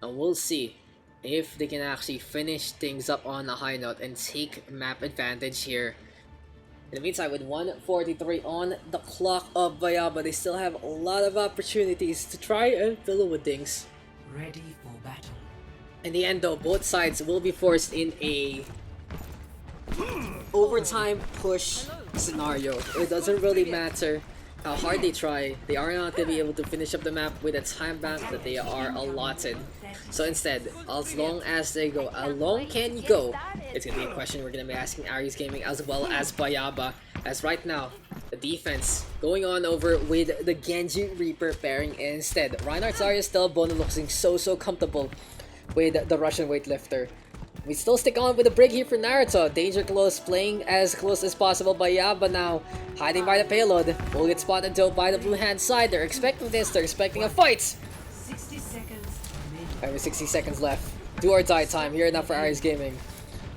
And we'll see if they can actually finish things up on a high note and take map advantage here. In the meantime, with 1:43 on the clock of BAYABA, they still have a lot of opportunities to try and fill it with things. Ready for battle. In the end though, both sides will be forced in a overtime push scenario. It doesn't really matter how hard they try, they are not going to be able to finish up the map with a time bank that they are allotted. So instead, as long as they go, how long can you go? It's going to be a question we're going to be asking Ares Gaming as well as BAYABA. As right now, the defense going on over with the Genji Reaper pairing instead. Reinhardt Zarya still, Bono looking so comfortable with the Russian weightlifter. We still stick on with the brig here for Naruto. Danger close, playing as close as possible. BAYABA now hiding by the payload. Will get spotted though by the blue hand side. They're expecting this. They're expecting a fight. 60 seconds. Having 60 seconds left. Do or die time here now for Ares Gaming.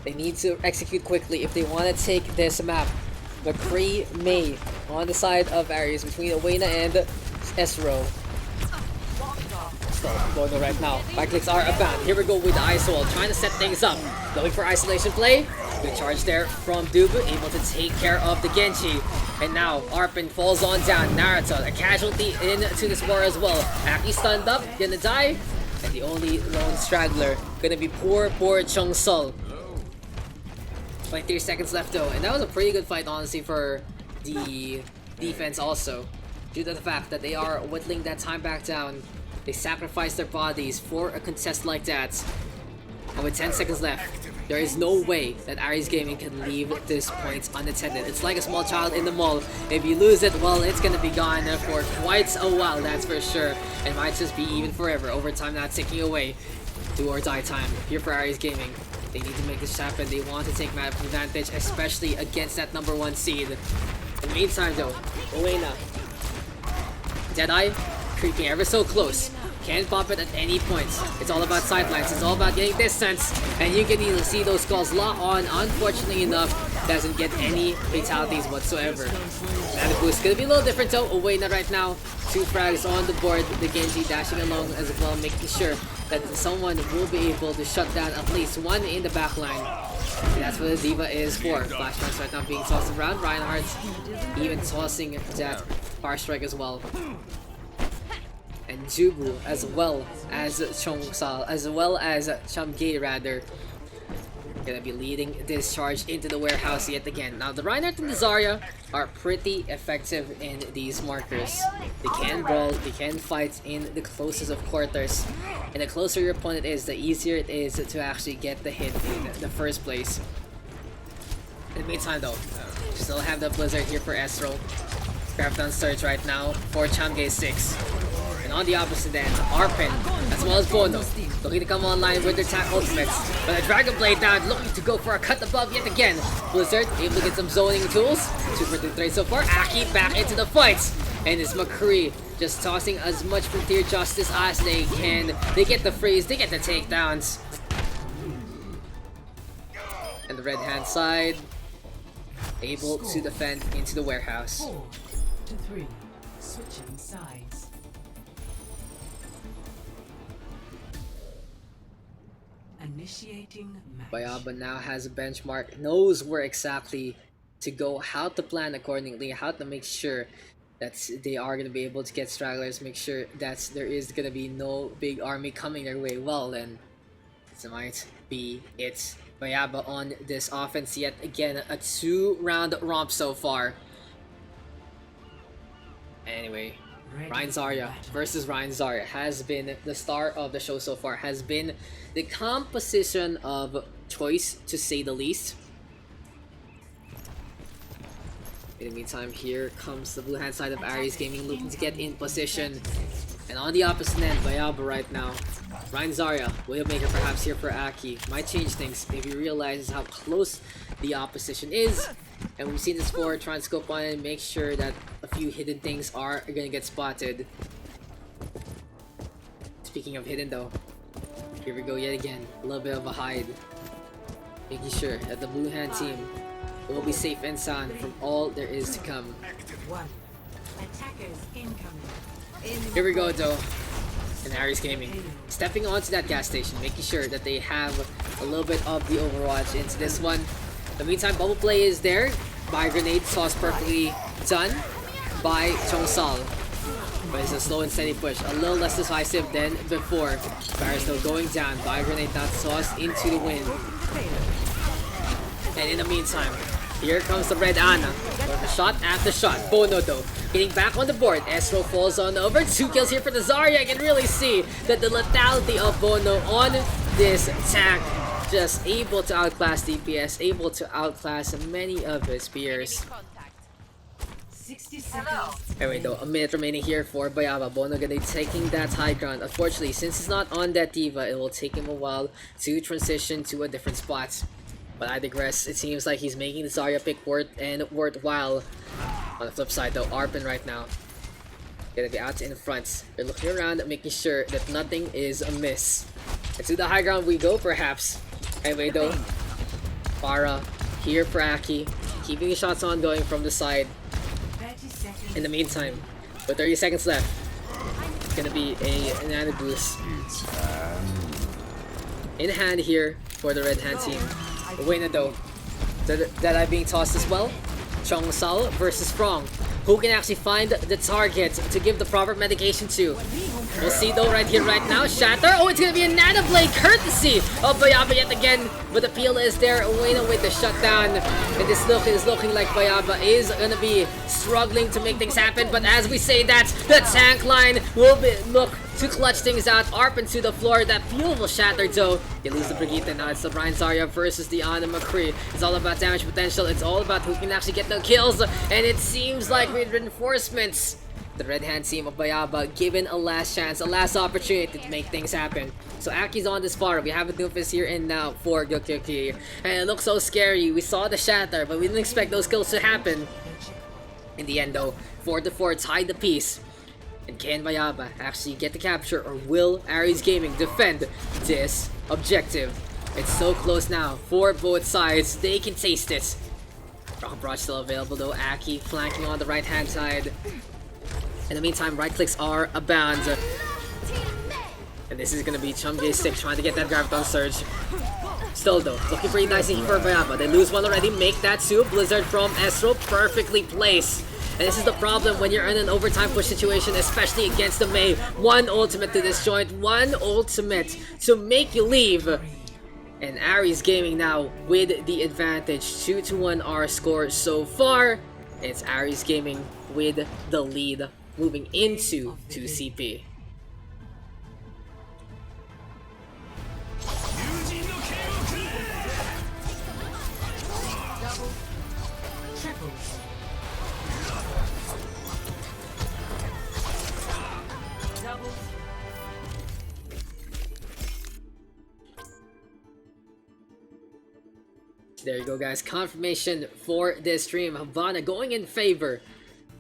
They need to execute quickly if they want to take this map. McCree Mei on the side of Ares between Uena and Ezreal. Going right now. Back clicks are abound. Here we go with the Ice Wall, trying to set things up. Going for isolation play. Good charge there from Dubu, able to take care of the Genji. And now Arpin falls on down. Naruto, a casualty into this war as well. Aki stunned up, gonna die. And the only lone straggler gonna be poor Chung Sol. 23 seconds left though, and that was a pretty good fight honestly for the defense also. Due to the fact that they are whittling that time back down. They sacrifice their bodies for a contest like that. And with 10 seconds left, there is no way that Ares Gaming can leave this point unattended. It's like a small child in the mall. If you lose it, well, it's gonna be gone for quite a while, that's for sure. It might just be even forever. Overtime not ticking away. Do or die time here for Ares Gaming. They need to make this happen. They want to take map advantage, especially against that #1 seed. In the meantime though, Uena, Deadeye, creeping ever so close. Can't pop it at any point. It's all about sidelines. It's all about getting distance. And you can even see those calls lock on. Unfortunately enough, doesn't get any fatalities whatsoever. Anubis is gonna be a little different though. Uena right now. 2 frags on the board. The Genji dashing along as well, making sure that someone will be able to shut down at least one in the backline. And that's what the D.Va is for. Flashbangs right now being tossed around. Reinhardt even tossing that far strike as well. And Jubu as well as Chongsal, as well as Chamgay rather. gonna be leading this charge into the warehouse yet again. Now the Reinhardt and the Zarya are pretty effective in these markers. They can brawl, they can fight in the closest of quarters, and the closer your opponent is, the easier it is to actually get the hit in the first place. In the meantime though, still have the Blizzard here for Ezreal. Graviton Surge right now for Chamge 6. And on the opposite end, Arpin, as well as Bono, looking to come online with their attack ultimates. But a Dragon Blade down, looking to go for a cut above yet again. Blizzard able to get some zoning tools. 2-for-3 so far. Aki back into the fight. And it's McCree just tossing as much frontier justice as they can. They get the freeze, they get the takedowns. And the red hand side able to defend into the warehouse. 4-3. Switching sides. Initiating match. BAYABA now has a benchmark, knows where exactly to go, how to plan accordingly, how to make sure that they are going to be able to get stragglers, make sure that there is going to be no big army coming their way. Well then, this might be it. BAYABA on this offense yet again, a 2-round romp so far. Anyway, Ryan Zarya versus Ryan Zarya has been the star of the show so far, has been the composition of choice to say the least. In the meantime, here comes the blue hand side of Aries Gaming looking to get in position. And on the opposite end, BAYABA right now. Ryan Zarya, Waymaker perhaps here for Aki. Might change things if he realizes how close the opposition is. And we've seen this before, try and scope on it and make sure that a few hidden things are gonna get spotted. Speaking of hidden though, here we go yet again. A little bit of a hide. Making sure that the blue hand team will be safe and sound from all there is to come. Attackers incoming. Here we go though. And Aries Gaming stepping onto that gas station, making sure that they have a little bit of the Overwatch into this one. In the meantime, bubble play is there. By grenade toss perfectly done by Chongsal. But it's a slow and steady push, a little less decisive than before. Varus though going down, by grenade not tossed into the wind. And in the meantime, here comes the red Ana. Shot after shot. Bono though getting back on the board. Ezreal falls on over. 2 kills here for the Zarya. I can really see that the lethality of Bono on this attack. Just able to outclass DPS, able to outclass many of his peers. 60 seconds. Anyway though, a minute remaining here for BAYABA. Bono gonna be taking that high ground. Unfortunately, since he's not on that D.Va, it will take him a while to transition to a different spot. But I digress, it seems like he's making the Zarya pick worthwhile. On the flip side though, Arpin right now gonna be out in front. They're looking around, making sure that nothing is amiss. And to the high ground we go perhaps. Anyway though, Farah here for Aki, keeping the shots ongoing from the side. 30 seconds. In the meantime, with 30 seconds left, it's gonna be an Anubis in hand here for the red hand team. Wayna though, Deadeye being tossed as well. Chongsal versus Frong. Who can actually find the target to give the proper medication to? We'll see though right here, right now. Shatter. Oh, it's gonna be a Nano Blade courtesy of BAYABA yet again. But the peel is there. Wayna with the shutdown. And this look is looking like BAYABA is gonna be struggling to make things happen. But as we say that, the tank line will look to clutch things out. Arpin to the floor. That peel will shatter though. They lose the Brigitte. Now it's the Ryan Zarya versus the Ana McCree. It's all about damage potential. It's all about who can actually get the kills. And it seems like with reinforcements, the red hand team of BAYABA given a last chance, a last opportunity to make things happen. So Aki's on this far. We have a Anubis here and now for Gokyoki. And it looks so scary. We saw the shatter, but we didn't expect those kills to happen. In the end though, 4-4 tied the piece. And can BAYABA actually get the capture, or will Aries Gaming defend this objective? It's so close now for both sides. They can taste it. Rocket Barrage still available though. Aki flanking on the right hand side. In the meantime, right clicks are abound. And this is gonna be Chumgay 6 trying to get that Graviton Surge. Still though, looking pretty nice for BAYABA. They lose one already, make that 2. Blizzard from Ezreal, perfectly placed. And this is the problem when you're in an overtime push situation, especially against the Mei. One ultimate to disjoint, one ultimate to make you leave. And Aries Gaming now with the advantage. 2-1 our score so far. It's Aries Gaming with the lead moving into 2CP. There you go, guys. Confirmation for this stream. Havana going in favor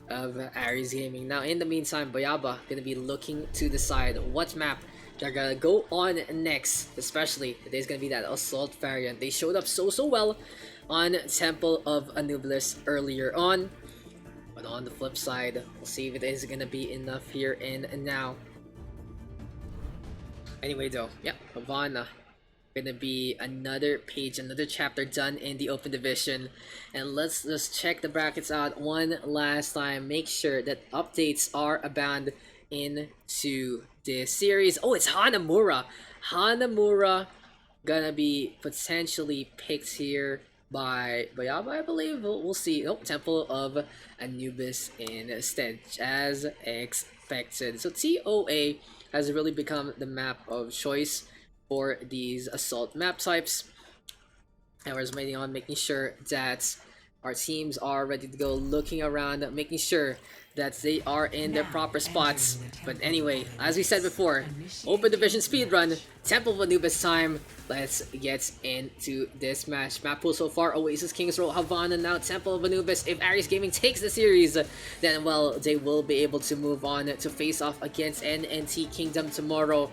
of Aries Gaming. Now, in the meantime, BAYABA gonna be looking to decide what map they're gonna go on next. Especially, today's gonna be that Assault variant. They showed up so well on Temple of Anubis earlier on. But on the flip side, we'll see if it is gonna be enough here and now. Anyway, though, yeah, Havana. Gonna be another page, another chapter done in the open division. And let's just check the brackets out one last time. Make sure that updates are abound into this series. Oh, it's Hanamura. Hanamura gonna be potentially picked here by BAYABA, I believe. We'll see. Oh, Temple of Anubis instead, as expected. So TOA has really become the map of choice for these assault map types, and we're just waiting on making sure that our teams are ready to go, looking around, making sure that they are in their proper spots. But anyway, as we said before, open division speedrun, Temple of Anubis time. Let's get into this match. Map pool so far: Oasis, Kings Row, Havana, now Temple of Anubis. If Aries Gaming takes the series, then well, they will be able to move on to face off against NNT Kingdom tomorrow.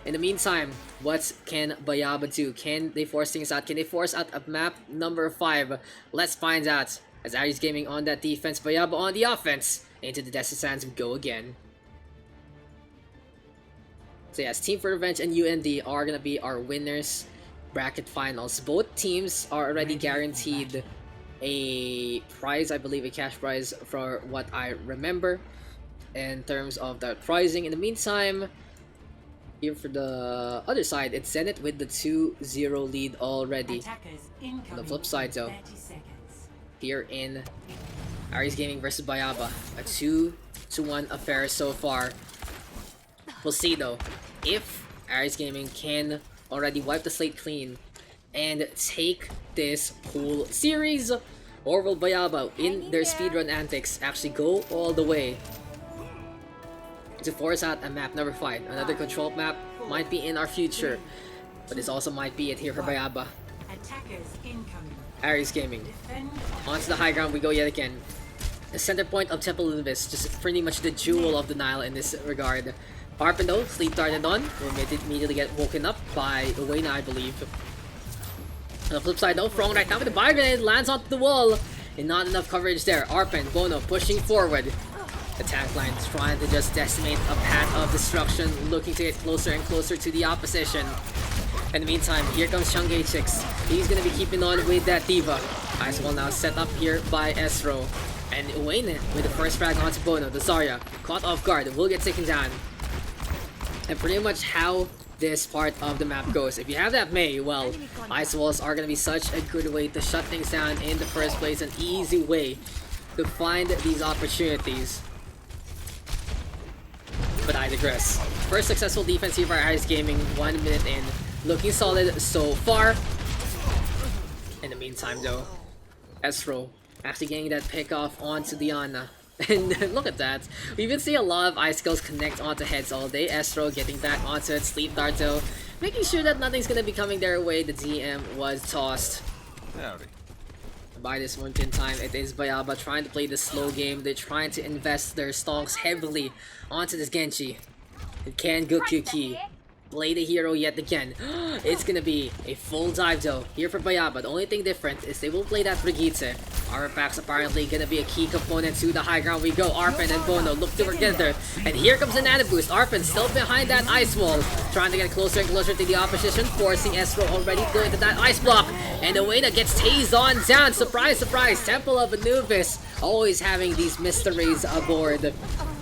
In the meantime, what can BAYABA do? Can they force things out? Can they force out a map number 5? Let's find out. As Aries Gaming on that defense, BAYABA on the offense. Into the Desert Sands we go again. So yes, Team for Revenge and UND are going to be our winners bracket finals. Both teams are already guaranteed a prize, I believe a cash prize for what I remember in terms of the pricing. In the meantime, here for the other side, it's Zenith with the 2-0 lead already. On the flip side though, here in Aries Gaming versus BAYABA, a 2-1 affair so far. We'll see though, if Aries Gaming can already wipe the slate clean and take this pool series, or will BAYABA in their speedrun antics actually go all the way to force out a map number 5. Another control map might be in our future, but this also might be it here for BAYABA. Aries Gaming. Onto the high ground we go yet again. The center point of Temple of Anubis, just pretty much the jewel of the Nile in this regard. Harpin though, sleep darted on, will immediately get woken up by Uwena, I believe. On the flip side though, Frong right now with the fire grenade lands onto the wall, and not enough coverage there. Arpin, Bono pushing forward. Attack line trying to just decimate a path of destruction, looking to get closer and closer to the opposition. In the meantime, here comes Chungachix. He's gonna be keeping on with that Diva. Ice Wall now set up here by Esro. And Uwena with the first frag onto Bono. The Zarya caught off guard, will get taken down. And pretty much how this part of the map goes. If you have that Mei, well, Ice Walls are gonna be such a good way to shut things down in the first place. An easy way to find these opportunities. But I digress. First successful defense here for Aries Gaming, 1 minute in. Looking solid so far. In the meantime though, Esro actually getting that pick off onto Diana. And look at that. We've been seeing a lot of icicles connect onto heads all day. Esro getting back onto it. Sleep Dart though, making sure that nothing's gonna be coming their way. The DM was tossed. Howdy. By this moment in time, it is BAYABA trying to play the slow game. They're trying to invest their stonks heavily onto this Genji. It can go QQ. Play the hero yet again. It's gonna be a full dive though here for BAYABA. The only thing different is they will play that Brigitte. Armor packs apparently gonna be a key component to the high ground we go. Arpin and Bono look together. And here comes the nano boost. Arpin still behind that ice wall, trying to get closer and closer to the opposition, forcing Esro already to go into that ice block. And Uwena gets tased on down. Surprise, surprise. Temple of Anubis always having these mysteries aboard.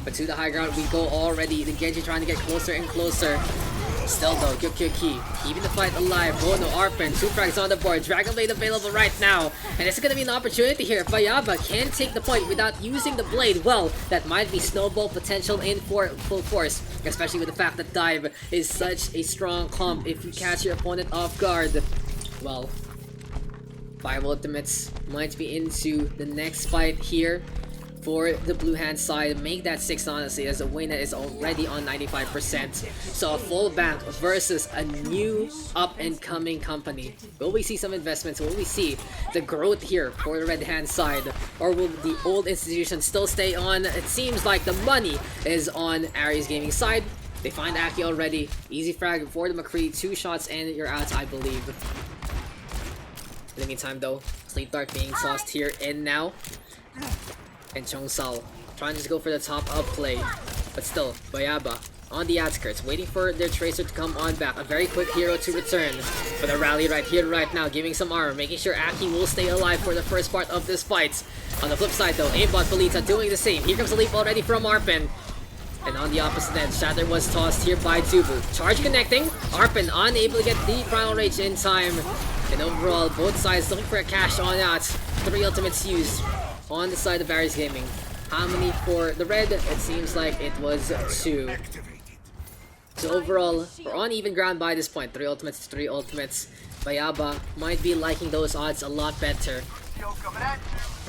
But to the high ground we go already. The Genji trying to get closer and closer. Still though, Key keeping the fight alive. Bono, Arpin, 2 frags on the board. Dragon Blade available right now. And it's gonna be an opportunity here. If BAYABA can take the point without using the blade, well, that might be snowball potential in for full force. Especially with the fact that dive is such a strong comp if you catch your opponent off guard. Well, 5 ultimates might be into the next fight here for the blue hand side. Make that 6 honestly, as Awena is already on 95%. So a full bank versus a new up and coming company. Will we see some investments? Will we see the growth here for the red hand side? Or will the old institution still stay on? It seems like the money is on Aries Gaming side. They find Aki already. Easy frag for the McCree. 2 shots and you're out, I believe. In the meantime though, Sleep Dark being tossed here in now. And Chongsal trying to just go for the top up play. But still, BAYABA on the outskirts, waiting for their Tracer to come on back. A very quick hero to return. For the rally right here, right now, giving some armor, making sure Aki will stay alive for the first part of this fight. On the flip side though, Aimbot Belita doing the same. Here comes the leap already from Arpin. And on the opposite end, Shatter was tossed here by Dubu. Charge connecting. Arpin unable to get the Primal Rage in time. And overall, both sides looking for a cash on out. 3 ultimates used on the side of Aries Gaming. How many for the red? It seems like it was 2. So overall, we're on even ground by this point. 3 ultimates to 3 ultimates. BAYABA might be liking those odds a lot better.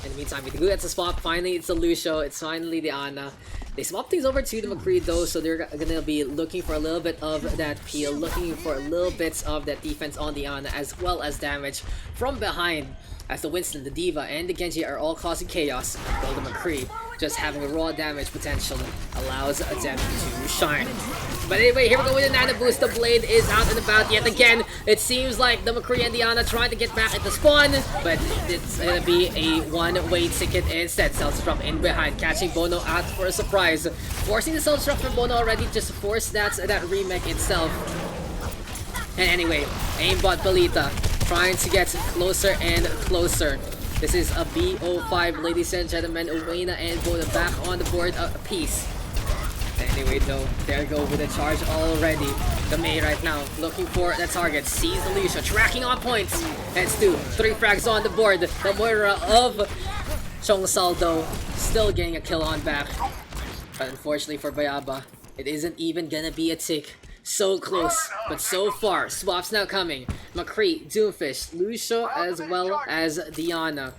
In the meantime, we do get the swap. Finally, it's the Lucio. It's finally the Ana. They swap things over to the McCree though, so they're gonna be looking for a little bit of that peel, looking for a little bits of that defense on the Ana, as well as damage from behind. As the Winston, the D.Va, and the Genji are all causing chaos, while the McCree just having a raw damage potential allows them to shine. But anyway, here we go with the Nano Boost. The blade is out and about yet again. It seems like the McCree and the Ana trying to get back at the spawn, but it's gonna be a one-way ticket instead. Self-Destruct in behind, catching Bono out for a surprise. Forcing the Self-Destruct from Bono already, just to force that remake itself. And anyway, Aimbot Belita trying to get closer and closer. This is a BO5, ladies and gentlemen. Awena and Bono back on the board a piece. Anyway though, there go with the charge already. The Mei right now looking for the target. Sees the Lucio, tracking on points. And Stu, 3 frags on the board. The Moira of Chongsal though, still getting a kill on back. But unfortunately for BAYABA, it isn't even gonna be a tick. So close, but so far. Swaps now coming. McCree, Doomfish, Lucio, as well as Diana.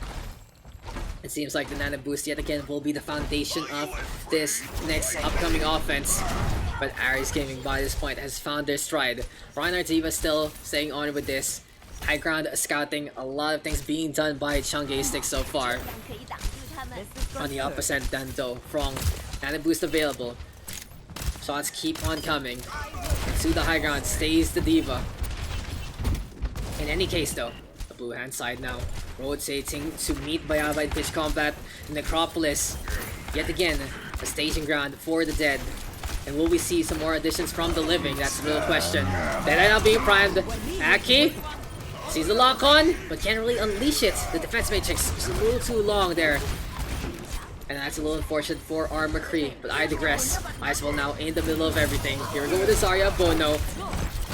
It seems like the Nano Boost yet again will be the foundation of this next upcoming offense. But Aries Gaming by this point has found their stride. Reinhardt D.Va still staying on with this. High ground scouting, a lot of things being done by Chang'e Stick so far. On the opposite then though, Frong, Nano Boost available. Shots keep on coming. To the high ground stays the D.Va. In any case though, the blue hand side now rotating to meet BAYABA in pitch combat. Necropolis, yet again, a staging ground for the dead. And will we see some more additions from the living? That's the real question. Dead Eye now being primed. Aki sees the lock on, but can't really unleash it. The defense matrix is a little too long there. And that's a little unfortunate for our McCree, but I digress. Might as well now in the middle of everything. Here we go with the Zarya. Bono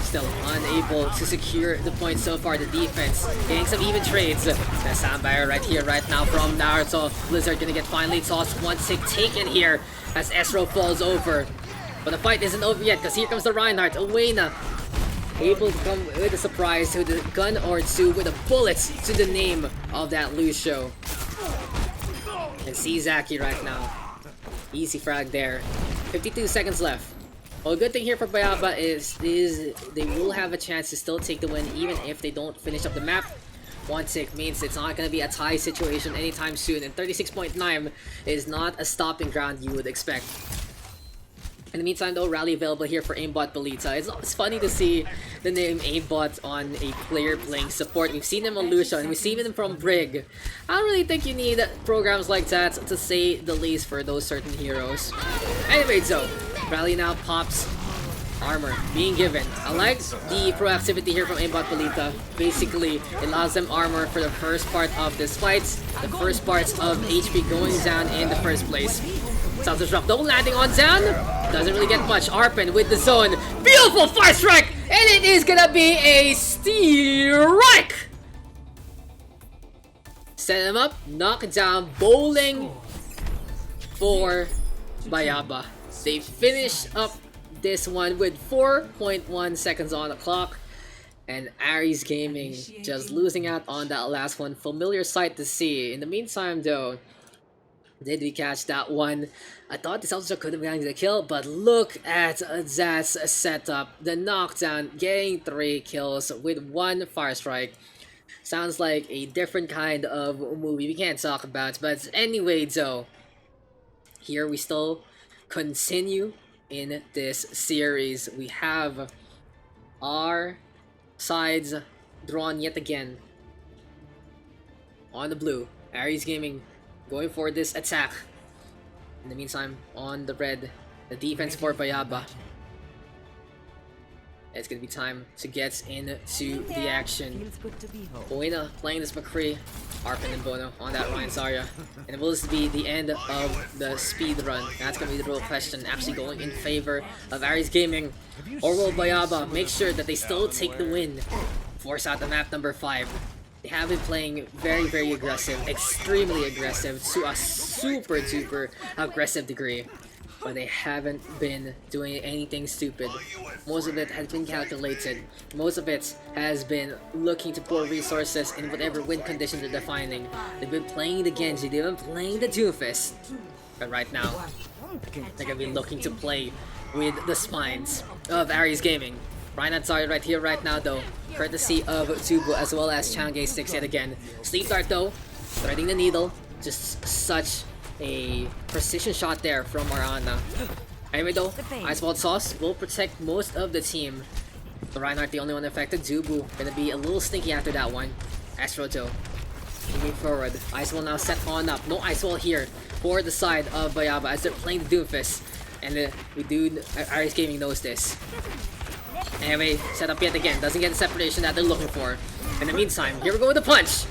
still unable to secure the point so far. The defense getting some even trades. The soundbarrier right here, right now from Naruto. Blizzard gonna get finally tossed. 1 tick taken here as Esro falls over. But the fight isn't over yet, because here comes the Reinhardt. Awena able to come with a surprise with a gun or 2 with a bullet to the name of that Lucio. And sees Zaki right now. Easy frag there. 52 seconds left. Well, a good thing here for BAYABA is they will have a chance to still take the win even if they don't finish up the map. 1 tick means it's not going to be a tie situation anytime soon, and 36.9 is not a stopping ground you would expect. In the meantime though, rally available here for Aimbot Belita. It's funny to see the name Aimbot on a player playing support. We've seen him on Lucio and we've seen him from Brig. I don't really think you need programs like that, to say the least, for those certain heroes. Anyway though, rally now pops. Armor being given. I like the proactivity here from Aimbot Belita. Basically, it allows them armor for the first part of this fight. The first parts of HP going down in the first place. Sounds disrupt though, landing on down. Doesn't really get much. Arpen with the zone. Beautiful fire strike! And it is gonna be a strike! Set him up, knock it down, bowling for BAYABA. They finished up this one with 4.1 seconds on the clock. And Aries Gaming just losing out on that last one. Familiar sight to see. In the meantime though, did we catch that one? I thought this also could have gotten the kill, but look at that setup. The knockdown, getting 3 kills with 1 fire strike. Sounds like a different kind of movie we can't talk about. But anyway though, here we still continue in this series. We have our sides drawn yet again. On the blue, Aries Gaming going for this attack. In the meantime, on the red, the defense for BAYABA. It's gonna be time to get into the action. Buena playing this McCree, Arpen and Bono on that Ryan Zarya. And will this be the end of the speed run? That's gonna be the real question. Actually going in favor of Aries Gaming. Or will BAYABA make sure that they still take the win? Force out the map number 5. They have been playing very, very aggressive, extremely aggressive, to a super duper aggressive degree. But they haven't been doing anything stupid. Most of it has been calculated. Most of it has been looking to pour resources in whatever win conditions they're defining. They've been playing the Genji, they've been playing the Doomfist. But right now, they're gonna be looking to play with the spines of Aries Gaming. Reinhardt Zarya right here, right now though, courtesy of Tubu as well as Chang'e Sticks yet again. Sleep Dart though, threading the needle, just such a precision shot there from Mariana. Anyway though, Iceball Sauce will protect most of the team. The Reinhardt the only one affected. Zubu gonna be a little stinky after that one. Astro though, moving forward. Iceball now set on up. No Iceball here for the side of BAYABA as they're playing the Doomfist. And we do, Aries Gaming knows this. Anyway, set up yet again. Doesn't get the separation that they're looking for. In the meantime, here we go with the punch.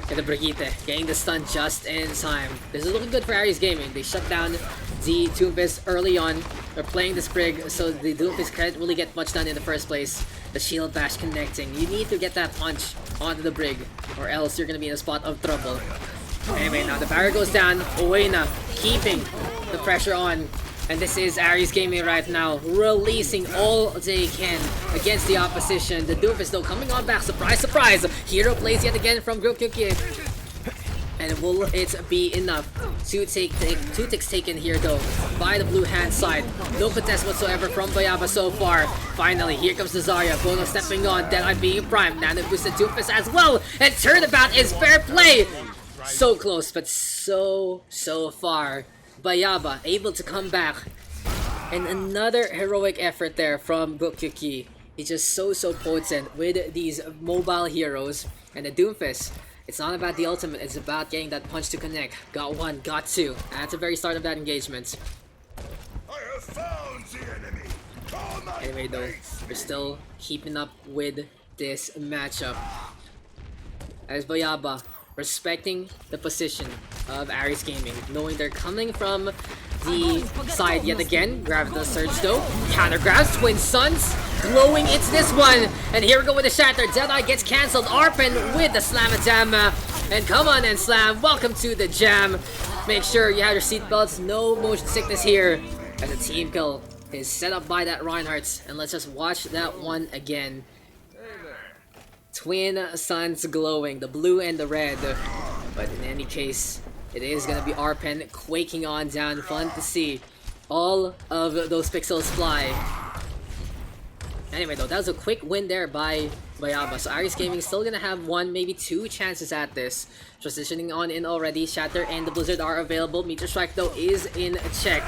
Get the Brigitte, getting the stun just in time. This is looking good for Aries Gaming. They shut down the Doomfist early on. They're playing this Brig, so the Doomfist can't really get much done in the first place. The shield bash connecting. You need to get that punch onto the Brig, or else you're gonna be in a spot of trouble. Anyway, now the barrier goes down. Oena keeping the pressure on. And this is Aries Gaming right now, releasing all they can against the opposition. The Doomfist though coming on back, surprise, surprise! Hero plays yet again from Grokyuki. And will it be enough to take 2 ticks taken here though by the blue hand side? No contest whatsoever from BAYABA so far. Finally, here comes the Zarya. Bono stepping on, Deadeye being primed. Nano boosted Doomfist as well. And turnabout is fair play! So close, but so far. BAYABA able to come back, and another heroic effort there from Gokyuki. He's just so potent with these mobile heroes. And the Doomfist, it's not about the ultimate, it's about getting that punch to connect. Got 1, got 2. At the very start of that engagement. I have found the enemy. Anyway though, we're still keeping up with this matchup as BAYABA respecting the position of Aries Gaming, knowing they're coming from the side yet again. Grab the surge though, counter grabs, Twin Suns glowing into this one, and here we go with the shatter. Deadeye gets cancelled. Arpen with the slam-a-jam, and come on and Slam, welcome to the jam. Make sure you have your seatbelts, no motion sickness here, as a team kill is set up by that Reinhardt. And let's just watch that one again. Twin Suns glowing, the blue and the red. But in any case, it is gonna be Arpen quaking on down. Fun to see all of those pixels fly. Anyway though, that was a quick win there by BAYABA. So Aries Gaming still gonna have 1, maybe 2 chances at this. Transitioning on in already. Shatter and the Blizzard are available. Meteor Strike though is in check.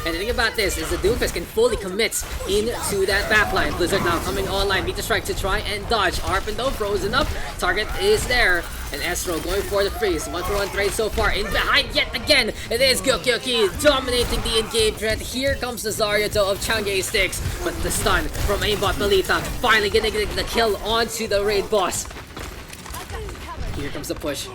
And the thing about this is the Doomfist can fully commit into that backline. Blizzard now coming online. Meteor Strike to try and dodge. Arpen though frozen up. Target is there. And Estro going for the freeze. 1-for-1 trade so far. In behind yet again. It is Gokyuki dominating the engagement. Here comes the Zarya though of Chang'e Sticks. But the stun from aimbot Melita finally getting the kill onto the raid boss. Here comes the push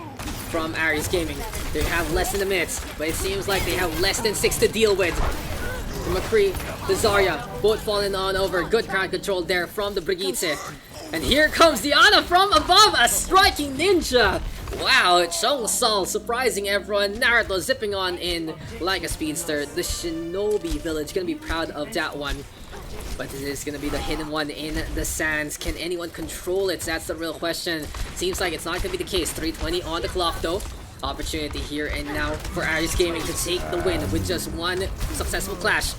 from Aries Gaming. They have less than a minute, but it seems like they have less than 6 to deal with. The McCree, the Zarya, both falling on over. Good crowd control there from the Brigitte. And here comes the Ana from above, a striking ninja. Wow, Chung Sol surprising everyone. Naruto zipping on in like a speedster. The Shinobi village gonna be proud of that one. But this is gonna be the hidden one in the sands. Can anyone control it? That's the real question. Seems like it's not gonna be the case. 3:20 on the clock though. Opportunity here and now for Aries Gaming to take the win with just one successful clash.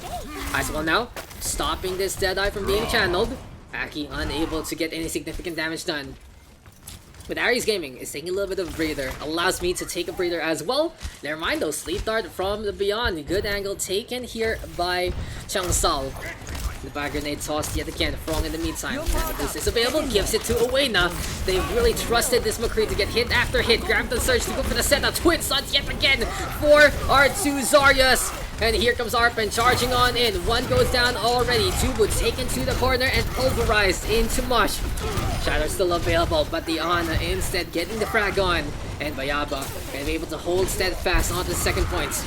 As well now, stopping this Deadeye from being channeled. Aki unable to get any significant damage done. But Aries Gaming is taking a little bit of a breather. Allows me to take a breather as well. Never mind though, Sleep Dart from the Beyond. Good angle taken here by Chung Sol. The bag grenade tossed yet again. Frong in the meantime. Anubis is available, gives it to Owena. They've really trusted this McCree to get hit after hit. Grab the surge to go for the setup. Twin Suns yet again for our two Zaryas. And here comes Arpen charging on in. One goes down already. Tubu taken to the corner and pulverized into mush. Shadow still available, but the Ana instead getting the frag on. And Bayaba gonna be able to hold steadfast onto the second point.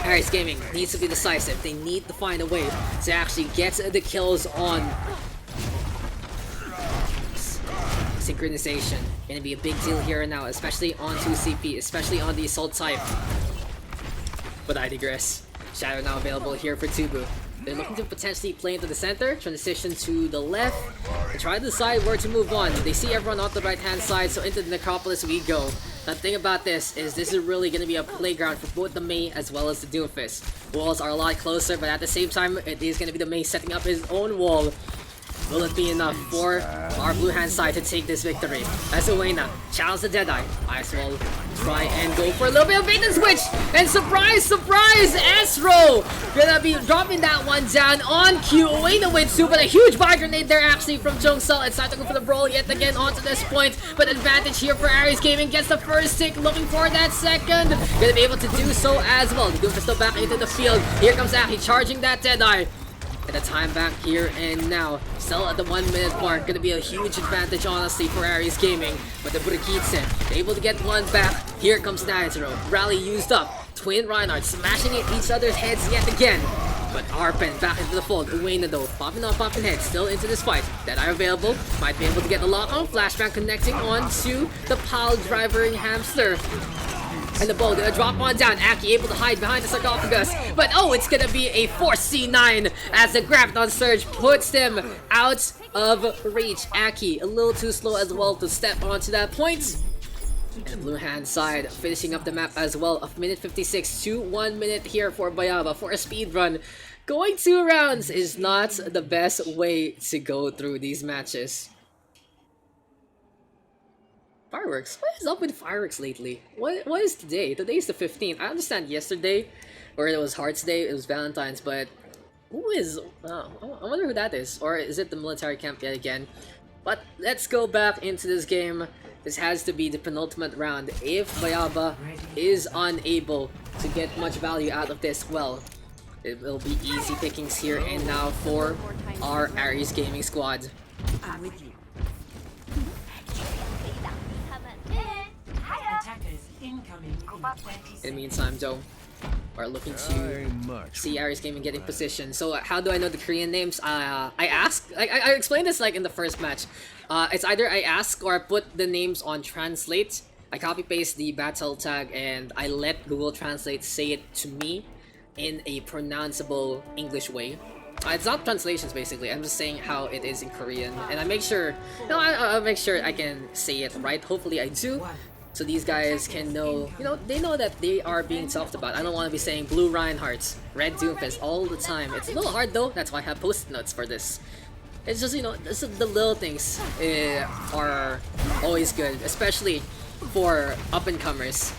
Aries Gaming needs to be decisive. They need to find a way to actually get the kills on. Synchronization gonna be a big deal here and now, especially on 2CP, especially on the assault type. But I digress. Shadow now available here for Tubu. They're looking to potentially play into the center, transition to the left, and try to decide where to move on. They see everyone on the right-hand side, so into the Necropolis we go. The thing about this is really going to be a playground for both the Mei as well as the Doomfist. Walls are a lot closer, but at the same time, it is going to be the Mei setting up his own wall. Will it be enough for our blue hand side to take this victory? As Owena challenge the Deadeye. Might as well try and go for a little bit of bait and switch. And surprise, surprise, Astro gonna be dropping that one down on cue. Owena with two, but a huge buy grenade there actually from Chung Sol. It's time to go for the brawl yet again onto this point. But advantage here for Aries Gaming. Gets the first tick, looking for that second. Gonna be able to do so as well. The Doomfist still back into the field. Here comes Aki charging that Deadeye. And the time back here and now, still at the 1 minute mark, gonna be a huge advantage honestly for Aries Gaming. But the Brigitte able to get one back. Here comes Nitro, rally used up. Twin Reinhardt smashing at each other's heads yet again. But Arpen back into the fold. Owena though, popping on popping head, still into this fight. Deadeye available, might be able to get the lock on. Flashbang connecting onto the pile drivering hamster. And the bow, gonna drop on down. Aki able to hide behind the sarcophagus. But oh, it's gonna be a 4C9 as the Grapton Surge puts them out of reach. Aki a little too slow as well to step onto that point. And the blue hand side finishing up the map as well. Of minute 56 to 1 minute here for Bayaba for a speed run. Going 2 rounds is not the best way to go through these matches. Fireworks? What is up with fireworks lately? What is today? Today is the 15th. I understand yesterday, or it was Hearts Day, it was Valentine's, but who is... I wonder who that is. Or is it the military camp yet again? But let's go back into this game. This has to be the penultimate round. If Bayaba is unable to get much value out of this, well, it will be easy pickings here and now for our Aries Gaming squad. I'm with you. Attackers incoming in 20 seconds. In the meantime though, we're looking to see Aries Gaming getting position. So how do I know the Korean names? I ask. I explained this like in the first match. It's either I ask or I put the names on translate. I copy paste the battle tag and I let Google Translate say it to me in a pronounceable English way. It's not translations basically. I'm just saying how it is in Korean, and I make sure. No, I'll make sure I can say it right. Hopefully I do. So these guys can know, they know that they are being talked about. I don't want to be saying blue Reinhardts, red Doomfist all the time. It's a little hard though, that's why I have post-it notes for this. It's just, the little things are always good, especially for up-and-comers.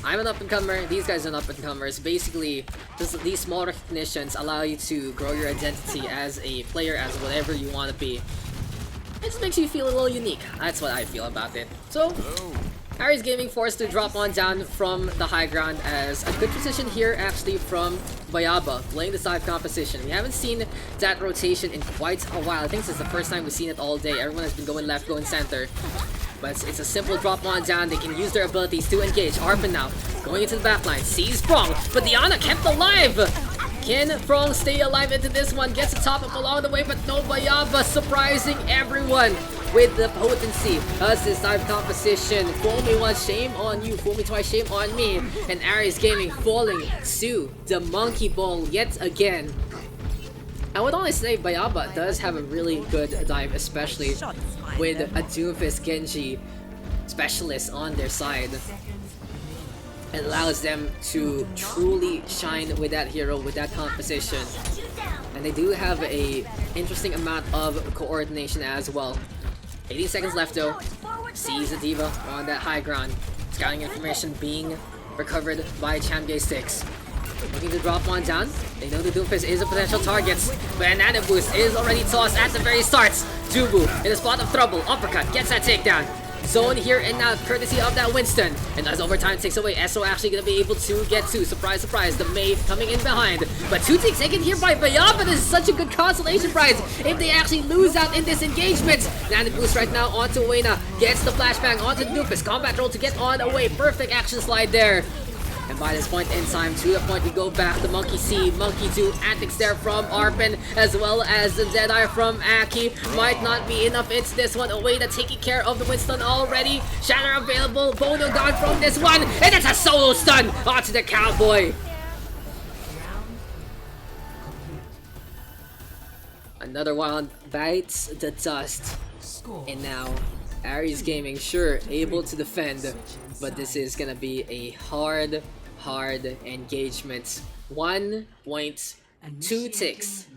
I'm an up-and-comer, these guys are up-and-comers. Basically, just these small recognitions allow you to grow your identity as a player, as whatever you want to be. It just makes you feel a little unique. That's what I feel about it. So, Aries Gaming forced to drop on down from the high ground as a good position here actually from Bayaba, playing the side composition. We haven't seen that rotation in quite a while. I think this is the first time we've seen it all day. Everyone has been going left, going center. but it's a simple drop on down. They can use their abilities to engage. Arpin now going into the backline, sees Prong, but Diana kept alive. Can Prong stay alive into this one? Gets a top up along the way, but no BAYABA, surprising everyone with the potency of this dive composition. Fool me once, shame on you. Fool me twice, shame on me. And Aries Gaming falling to the monkey ball yet again. I would honestly say BAYABA does have a really good dive, especially with a Doomfist Genji specialist on their side. It allows them to truly shine with that hero, with that composition. And they do have a interesting amount of coordination as well. 80 seconds left though. Sees the Diva on that high ground. Scouting information being recovered by Chamgay Sticks. Looking to drop one down. They know the Doomfist is a potential target, but an Anubis is already tossed at the very start. Jubu in a spot of trouble. Uppercut gets that takedown. Zone here and now, courtesy of that Winston. And as overtime takes away, Esro actually gonna be able to get two. Surprise, surprise, the Maeve coming in behind. But two takes taken here by BAYABA. This is such a good consolation prize if they actually lose out in this engagement. Nana boost right now onto Wayna. Gets the flashbang onto the Doofus. Combat roll to get on away. Perfect action slide there. And by this point in time, to the point we go back, the Monkey C, Monkey 2, antics there from Arpin, as well as the Deadeye from Aki. Might not be enough into this one. Oasis taking care of the Winston already. Shatter available, Bono gone from this one, and it's a solo stun onto the Cowboy. Another one bites the dust. And now, Aries Gaming, sure, able to defend, but this is gonna be a hard engagement. 1.2 ticks.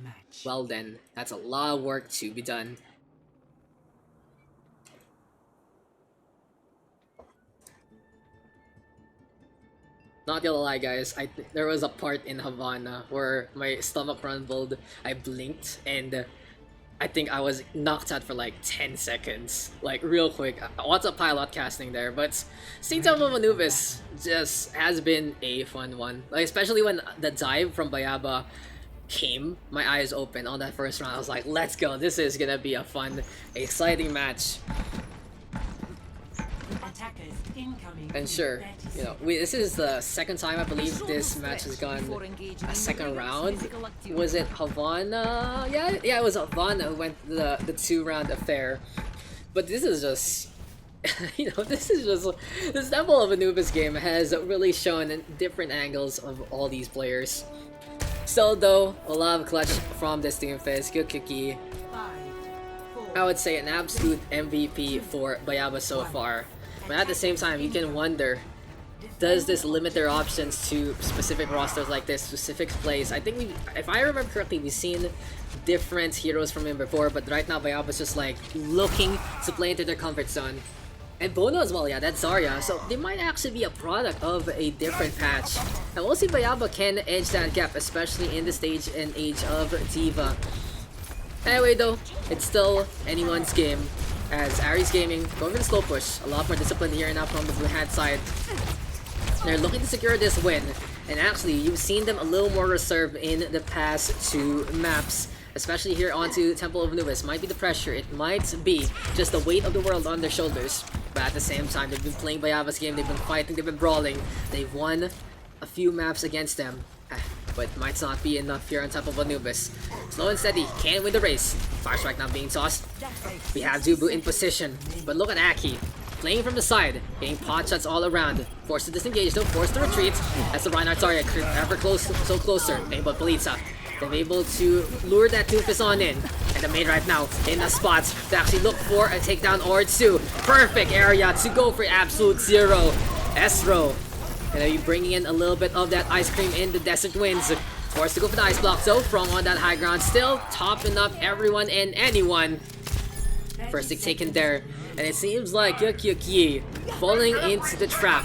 Well then, that's a lot of work to be done. Not gonna lie guys, there was a part in Havana where my stomach rumbled, I blinked, and I think I was knocked out for like 10 seconds. Like real quick. Lots of pilot casting there, but State of Anubis just has been a fun one. Like especially when the dive from BAYABA came, my eyes open on that first round. I was like, let's go. This is gonna be a fun, exciting match. And sure, you know, this is the second time I believe this match has gone a second round. Was it Havana? Yeah, it was Havana who went the 2-round affair. But this is just, you know, this Temple of Anubis game has really shown different angles of all these players. Still though, a lot of clutch from this Doomfist. Good Kiki. I would say an absolute MVP for BAYABA so far. But at the same time, you can wonder, does this limit their options to specific rosters like this, specific plays? I think if I remember correctly, we've seen different heroes from him before, but right now BAYABA's just like looking to play into their comfort zone. And Bono as well, yeah, that's Zarya. So they might actually be a product of a different patch. And we'll see BAYABA can edge that gap, especially in the stage and age of Diva. Anyway though, it's still anyone's game. As Aries Gaming going for the slow push, a lot more discipline here now from the blue hat side. They're looking to secure this win, and actually you've seen them a little more reserved in the past 2 maps, especially here onto Temple of Anubis. Might be the pressure, it might be just the weight of the world on their shoulders, but at the same time they've been playing BAYABA's game, they've been fighting, they've been brawling, they've won a few maps against them. But might not be enough here on top of Anubis. Slow and steady, can win the race. Fire strike now being tossed. We have Zubu in position, but look at Aki. Playing from the side, getting pot shots all around. Forced to disengage though, forced to retreat. As the Reinhardt Zarya ever close, so closer. But Belitza, they're able to lure that Doofus on in. And the main right now in the spot to actually look for a takedown or 2. Perfect area to go for absolute 0. Esro. And are you bringing in a little bit of that ice cream in the desert winds? Forced to go for the ice block though, Prong on that high ground, still topping up everyone and anyone. First stick taken there, and it seems like Yuki falling into the trap.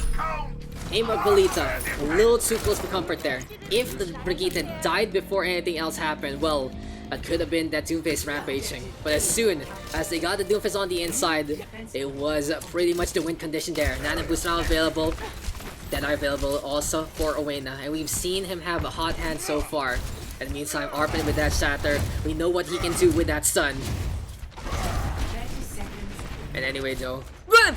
Aim of Belita, a little too close for comfort there. If the Brigitte died before anything else happened, well, that could have been that Doomfist rampaging. But as soon as they got the Doomfist on the inside, it was pretty much the win condition there. Nana boost now available. That are available also for Owena, and we've seen him have a hot hand so far. In the meantime, Arpin with that shatter, we know what he can do with that stun. And anyway though,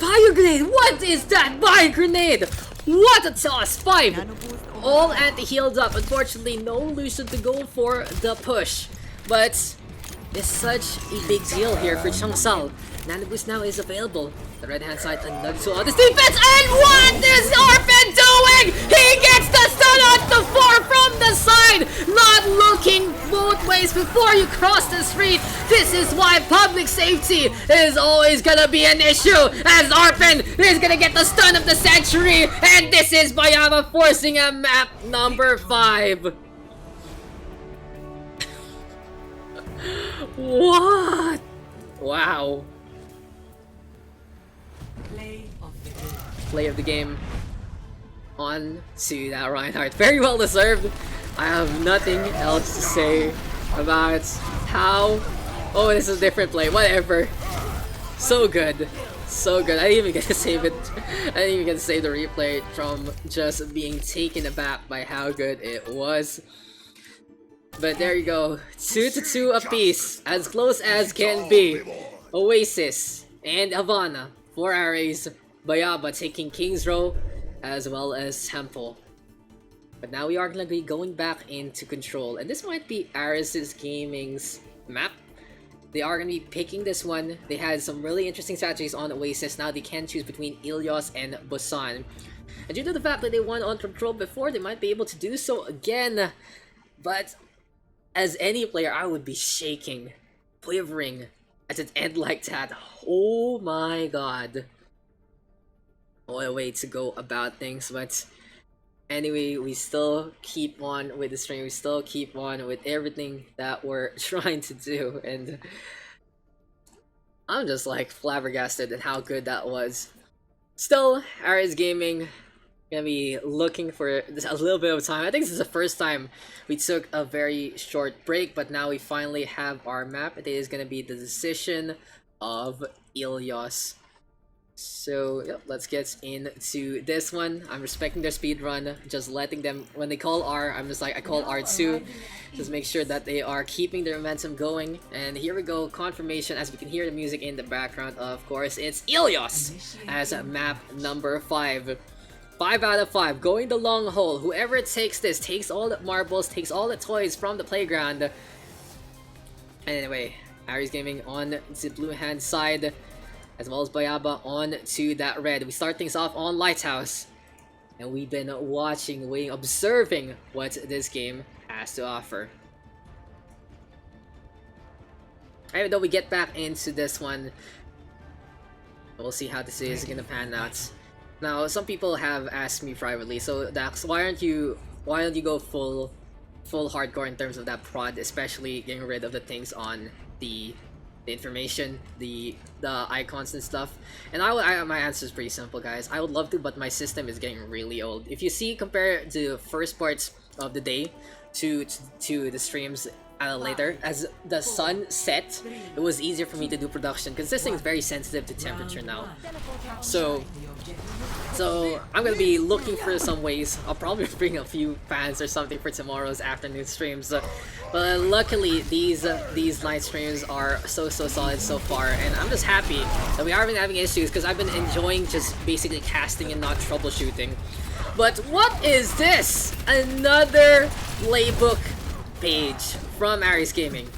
Bio grenade! What is that bio grenade? What a toss! 5! All anti-healed up. Unfortunately, no Lucian to go for the push. But it's such a big deal here for Changsal. Anubis now is available. The red hand side another tool on this defense. And what is Orphan doing? He gets the stun on the 4 from the side. Not looking both ways before you cross the street. This is why public safety is always gonna be an issue. As Orphan is gonna get the stun of the century. And this is BAYABA forcing a map number 5. What? Wow. Play of the game on to that Reinhardt. Very well deserved. I have nothing else to say about how... Oh, this is a different play. Whatever. So good. So good. I didn't even get to save it. I didn't even get to save the replay from just being taken aback by how good it was. But there you go. 2-2 apiece. As close as can be. Oasis and Havana. 4 arrays. BAYABA taking King's Row as well as Temple. But now we are going to be going back into control. And this might be Aris's Gaming's map. They are going to be picking this one. They had some really interesting strategies on Oasis. Now they can choose between Ilios and Busan. And due to the fact that they won on control before, they might be able to do so again. But as any player, I would be shaking, quivering at an end like that. Oh my god. What a way to go about things. But anyway, we still keep on with the stream. We still keep on with everything that we're trying to do. And I'm just like flabbergasted at how good that was. Still, Aris Gaming gonna be looking for this a little bit of time. I think this is the first time we took a very short break, but now we finally have our map. It is gonna be the decision of Ilios. So yep, let's get into this one. I'm respecting their speed run, just letting them, when they call R, I'm just like, I call R2, just make sure that they are keeping their momentum going. And here we go, confirmation, as we can hear the music in the background. Of course, it's Ilios as map number 5. 5 out of 5, going the long haul. Whoever takes this takes all the marbles, takes all the toys from the playground. And anyway, Aris Gaming on the blue hand side, as well as BAYABA on to that red. We start things off on Lighthouse, and we've been watching, waiting, observing what this game has to offer. Even though we get back into this one, we'll see how this is gonna pan out. Now, some people have asked me privately, so Daks, why don't you go full hardcore in terms of that prod, especially getting rid of the things on the information, the icons and stuff? And my answer is pretty simple, guys. I would love to, but my system is getting really old. If you see, compare the first parts of the day to the streams later, as the sun set, it was easier for me to do production because this thing is very sensitive to temperature now. So I'm gonna be looking for some ways. I'll probably bring a few fans or something for tomorrow's afternoon streams. But luckily, these night streams are so solid so far, and I'm just happy that we aren't been having issues because I've been enjoying just basically casting and not troubleshooting. But what is this? Another playbook page from Aris Gaming.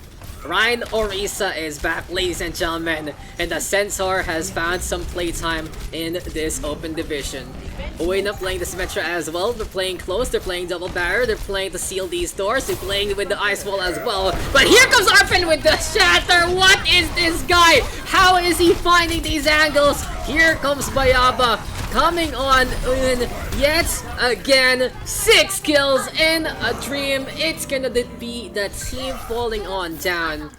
Ryan Orisa is back, ladies and gentlemen, and the Centaur has found some playtime in this open division. We're not playing the Symmetra as well. They're playing close, they're playing double barrier, they're playing to seal these doors, they're playing with the ice wall as well. But here comes Arpin with the shatter. What is this guy? How is he finding these angles? Here comes BAYABA coming on in yet again. 6 kills in a dream. It's gonna be the team falling on down.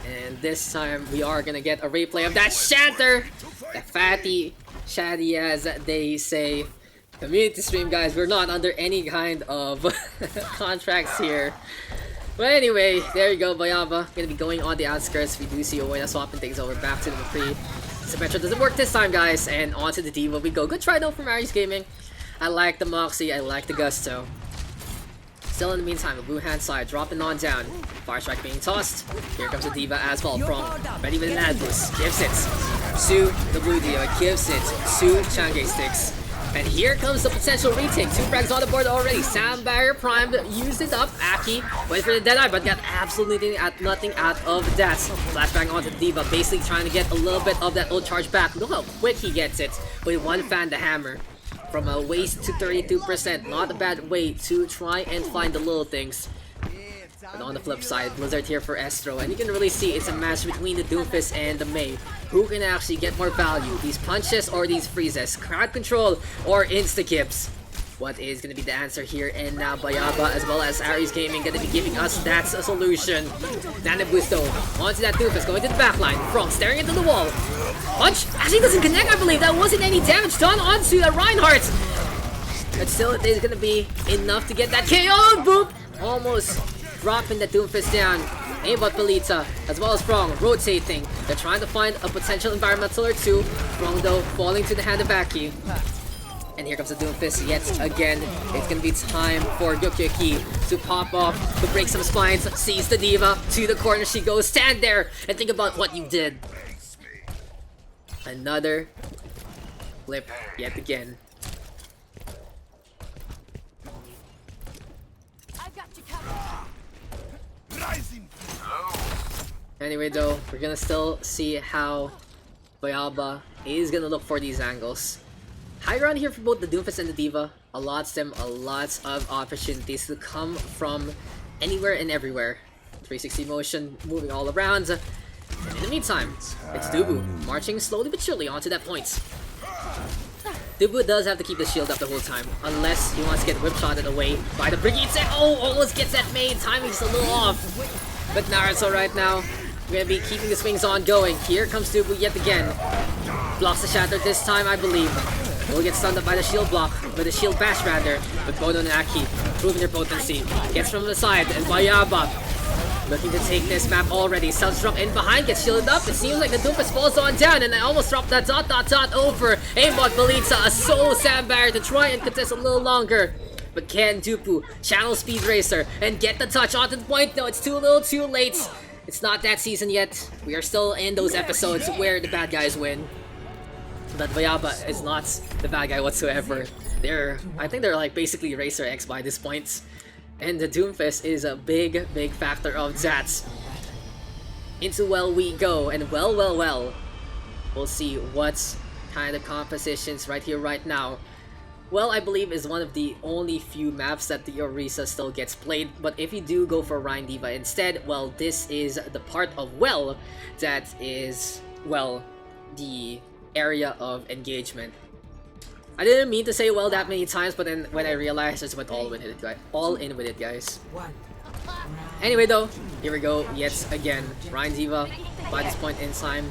And this time we are gonna get a replay of that shatter. The fatty shaddy, as they say. Community stream, guys. We're not under any kind of contracts here. But anyway, there you go. BAYABA gonna be going on the outskirts. We do see Owaina swapping things over back to the McCree. Symmetra doesn't work this time, guys, and onto the Diva we go. Good try though from Aris Gaming. I like the Moxie, I like the Gusto. Still in the meantime, the blue hand side dropping on down. Fire strike being tossed. Here comes the Diva as well from Ready with an Anubis. Gives it. to the blue Diva, gives it to Chang'e Sticks. And here comes the potential retake. 2 frags on the board already. Sound Barrier primed, used it up. Aki went for the Deadeye, but got absolutely nothing out of Daks. Flashbang onto the Diva, basically trying to get a little bit of that ult charge back. Look how quick he gets it with one fan to hammer. From a waste to 32%. Not a bad way to try and find the little things. And on the flip side, Blizzard here for Estro, and you can really see it's a match between the Doomfist and the Mei. Who can actually get more value? These punches or these freezes? Crowd control or insta-kips? What is going to be the answer here? And now BAYABA as well as Aries Gaming going to be giving us that's a solution. Anubis though, onto that Doomfist, going to the backline. Frog staring into the wall. Punch actually doesn't connect, I believe. That wasn't any damage done onto the Reinhardt. But still, it is going to be enough to get that KO. Boop! Almost dropping the Doomfist down. Aimbot Belita, as well as Frong, rotating. They're trying to find a potential environmental or two. Frong though, falling to the hand of Aki. And here comes the Doomfist yet again. It's gonna be time for Gokyoki to pop off, to break some spines, sees the Diva, to the corner she goes. Stand there and think about what you did. Another flip yet again. Anyway though, we're gonna still see how BAYABA is gonna look for these angles. High ground here for both the Doomfist and the Diva allots them a lot of opportunities to come from anywhere and everywhere. 360 motion, moving all around. And in the meantime, it's Dubu marching slowly but surely onto that point. Dubu does have to keep the shield up the whole time, unless he wants to get whip-shotted away by the Brigade. Oh, almost gets that made. Timing's a little off. But Naruto right now, we're gonna be keeping the swings on going. Here comes Dubu yet again. Blocks the shatter this time, I believe. Will get stunned up by the shield block, by the shield bash rather. But Bono and Aki proving their potency. Gets from the side, and BAYABA looking to take this map already. Self-drop in behind, gets shielded up. It seems like the Doomfist falls on down, and I almost dropped that dot over. Aimbot Belita, a solo sand barrier to try and contest a little longer. But can Dupu channel Speed Racer and get the touch onto the point? No, it's too little too late. It's not that season yet. We are still in those episodes where the bad guys win. But BAYABA is not the bad guy whatsoever. I think they're like basically Racer X by this point. And the Doomfist is a big factor of that. Into well we go, and well. We'll see what kind of compositions right here, right now. Well, I believe is one of the only few maps that the Orisa still gets played. But if you do go for Rhine Diva instead, well, this is the part of well that is, well, the area of engagement. I didn't mean to say well that many times, but then when I realized, I just went all in with it, guys. Anyway though, here we go yet again. Rhine Diva by this point in time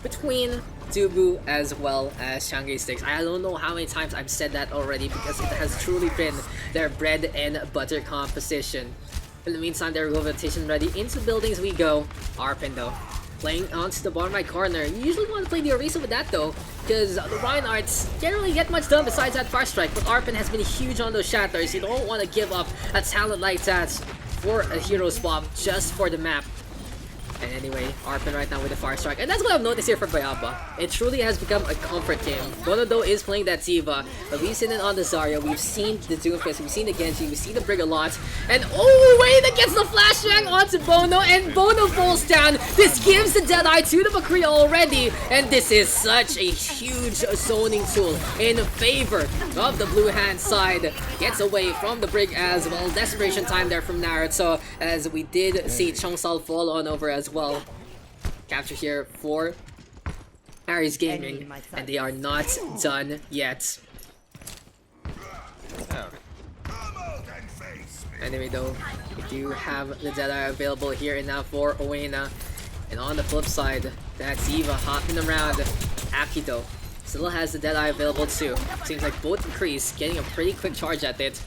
between Dubu as well as Chang'e Sticks. I don't know how many times I've said that already because it has truly been their bread and butter composition. In the meantime, their rotation ready. Into buildings we go. Arpin though, playing onto the bottom right corner. You usually want to play the Orisa with that though, because the Reinhardts generally get much done besides that far strike, but Arpin has been huge on those shatters. You don't want to give up a talent like that for a hero swap just for the map. And anyway, Arpin right now with the far strike. And that's what I've noticed here for BAYABA. It truly has become a comfort game. Bono though is playing that Diva, but we've seen it on the Zarya, we've seen the Doomfist, we've seen the Genji, we've seen the Brig a lot. And oh, wait, that gets the flashbang onto Bono, and Bono falls down. This gives the Deadeye to the McCree already. And this is such a huge zoning tool in favor of the blue hand side. Gets away from the Brig as well. Desperation time there from Naruto, as we did see Chongsal fall on over as well. Capture here for Aries Gaming, and they are not done yet. Anyway though, we do have the Deadeye available here and now for Owena. And on the flip side, that Diva hopping around. Aki though still has the Deadeye available too. Seems like both McCrees getting a pretty quick charge at it.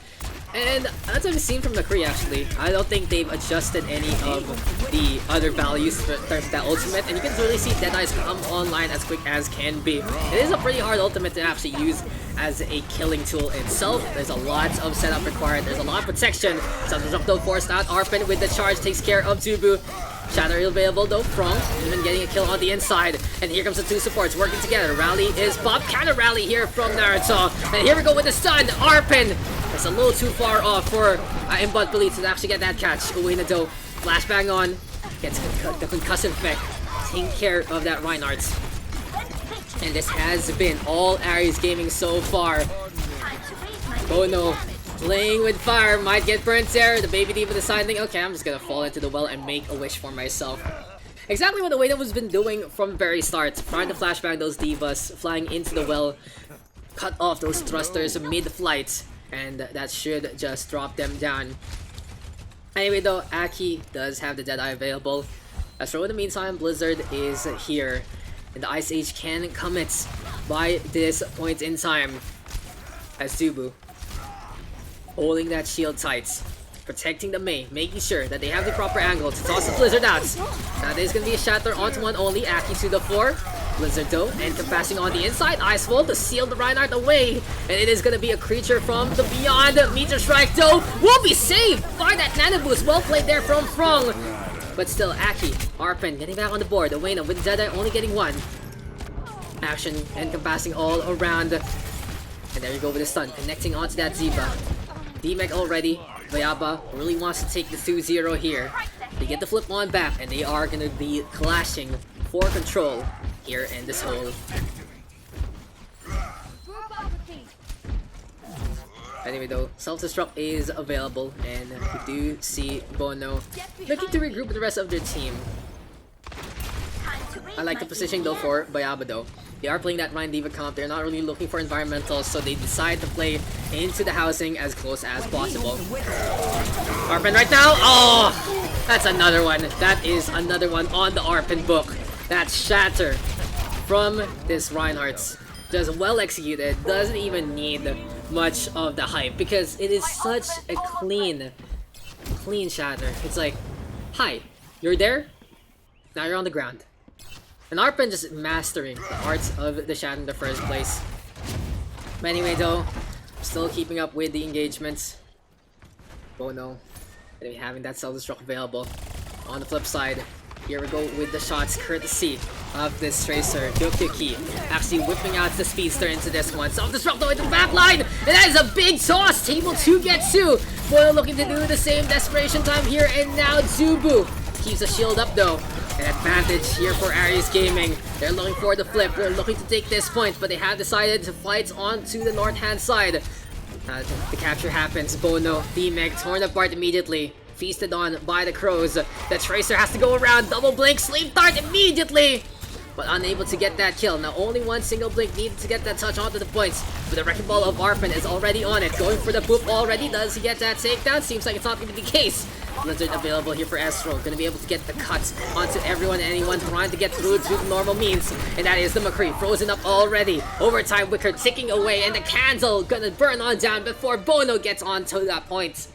And as I've seen from McCree actually, I don't think they've adjusted any of the other values for that ultimate, and you can really see Deadeye's come online as quick as can be. It is a pretty hard ultimate to actually use as a killing tool itself. There's a lot of setup required, there's a lot of protection. Something's up though, forced out. Arpin with the charge takes care of Dubu. Shatter available though, Frong even getting a kill on the inside. And here comes the two supports working together. Rally is Bob, counter rally here from Naruto. And here we go with the stun, Arpin! It's a little too far off for Imbot Police to actually get that catch. Uwina though, flashbang on, gets the concussive effect, taking care of that Reinhardt. And this has been all Aries Gaming so far. Oh no, playing with fire, might get burnt there. The baby diva deciding, okay, I'm just gonna fall into the well and make a wish for myself. Exactly what the Wayne was been doing from the very start. Trying to flashbang those divas, flying into the well, cut off those thrusters mid-flight, and that should just drop them down. Anyway though, Aki does have the Deadeye available. As for in the meantime, Blizzard is here. And the Ice Age can commit by this point in time. As Zubu holding that shield tight, protecting the Mei, making sure that they have the proper angle to toss the Blizzard out. Now there's gonna be a shatter onto one only, Aki to the floor. Blizzard though, and passing on the inside, Icefall to seal the Reinhardt away. And it is gonna be a creature from the beyond. Meteor Strike though will be saved by that Nano Boost. Well played there from Frong. But still, Aki, Arpin getting back on the board. Owena with Deadeye only getting one. Action encompassing all around. And there you go with the stun, connecting onto that Ziba. D-Mech already. BAYABA really wants to take the 2-0 here. They get the flip on back, and they are going to be clashing for control here in this hole. Anyway though, self-destruct is available, and we do see Bono looking to regroup with the rest of their team. I like the positioning though for BAYABA though. They are playing that Ryan Diva comp, they're not really looking for environmentals, so they decide to play into the housing as close as possible. Arpin right now, oh! That's another one. That is another one on the Arpin book. That shatter from this Reinhardt. Just well executed, doesn't even need much of the hype because it is such a clean shatter. It's like, hi, you're there, now you're on the ground. And Arpin just mastering the arts of the shatter in the first place. But anyway though, still keeping up with the engagements. Oh no, having that self-destruct available. On the flip side, here we go with the shots courtesy of this Tracer. Gyokyuki actually whipping out the Speedster into this one. Self-destruct though into the back line! And that is a big toss! Table 2 gets 2! Boyle looking to do the same desperation time here, and now Zubu keeps the shield up though. An advantage here for Aries Gaming. They're looking for the flip. They're looking to take this point, but they have decided to fight onto the north-hand side. The capture happens. Bono, D-Meg torn apart immediately. Feasted on by the crows. The Tracer has to go around. Double blink, sleep dart immediately! But unable to get that kill. Now only one single blink needed to get that touch onto the points. But the Wrecking Ball of Arpin is already on it. Going for the boop already. Does he get that takedown? Seems like it's not going to be the case. Blizzard available here for Estro. Gonna be able to get the cuts onto everyone and anyone trying to get through to the normal means. And that is the McCree. Frozen up already. Overtime Wicker ticking away. And the candle gonna burn on down before Bono gets onto that point.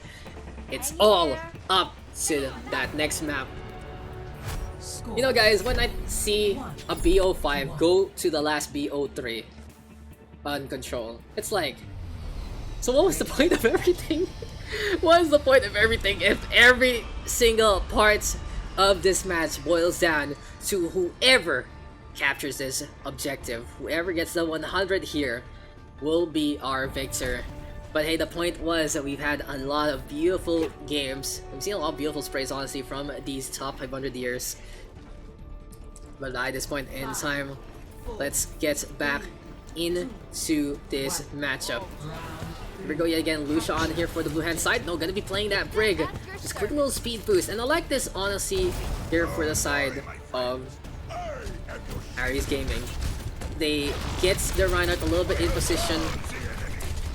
It's all up to that next map. You know guys, when I see a BO5 go to the last BO3 on control, it's like, so what was the point of everything? What is the point of everything if every single part of this match boils down to whoever captures this objective? Whoever gets the 100 here will be our victor. But hey, the point was that we've had a lot of beautiful games. We've seen a lot of beautiful sprays, honestly, from these top 500 years. But at this point in time, let's get back into this matchup. Here we go yet again, Lucia on here for the blue hand side. No, gonna be playing that Brig. Just quick little speed boost. And I like this, honestly, here for the side of Aries Gaming. They get their Reinhardt a little bit in position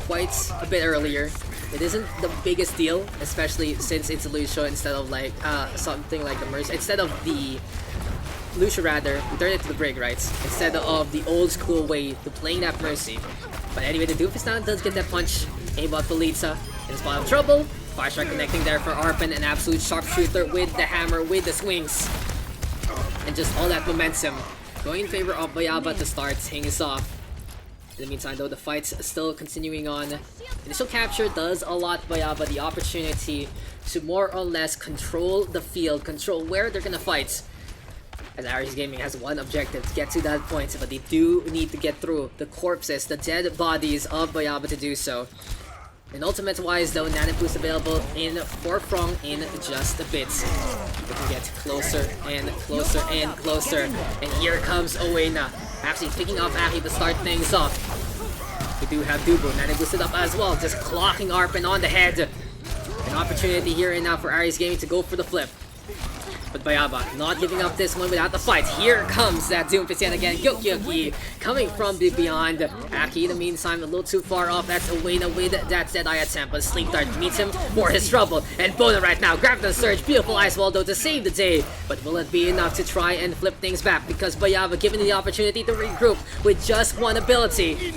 quite a bit earlier. It isn't the biggest deal, especially since it's Lucia instead of like something like the Mercy. Instead of the Lucia rather, we turn it to the Brig, right? Instead of the old school way to playing that Mercy. But anyway, the Doofus now does get that punch. Aimbot Felitza in a spot of trouble. Fire Strike connecting there for Arpin, an absolute sharpshooter with the hammer, with the swings. And just all that momentum going in favor of BAYABA to start things off. In the meantime, though, the fight's still continuing on. Initial capture does a lot BAYABA the opportunity to more or less control the field, control where they're gonna fight. As Aries Gaming has one objective, to get to that point, but they do need to get through the corpses, the dead bodies of BAYABA to do so. And ultimate-wise, though, Nanoboost available in Forefront in just a bit. We can get closer and closer and closer. And here comes Owena, actually picking off Aki to start things off. We do have Dubo, Nanoboosted up as well, just clocking Arpin on the head. An opportunity here and now for Aries Gaming to go for the flip. But BAYABA not giving up this one without the fight. Here comes that Doomfist yet again. Gyoki coming from beyond. Aki in the meantime a little too far off. That's Owena with that Deadeye attempt. But Sleep Dart meets him for his trouble. And Bona right now grab the surge. Beautiful Ice Wall though to save the day. But will it be enough to try and flip things back? Because BAYABA given the opportunity to regroup with just one ability.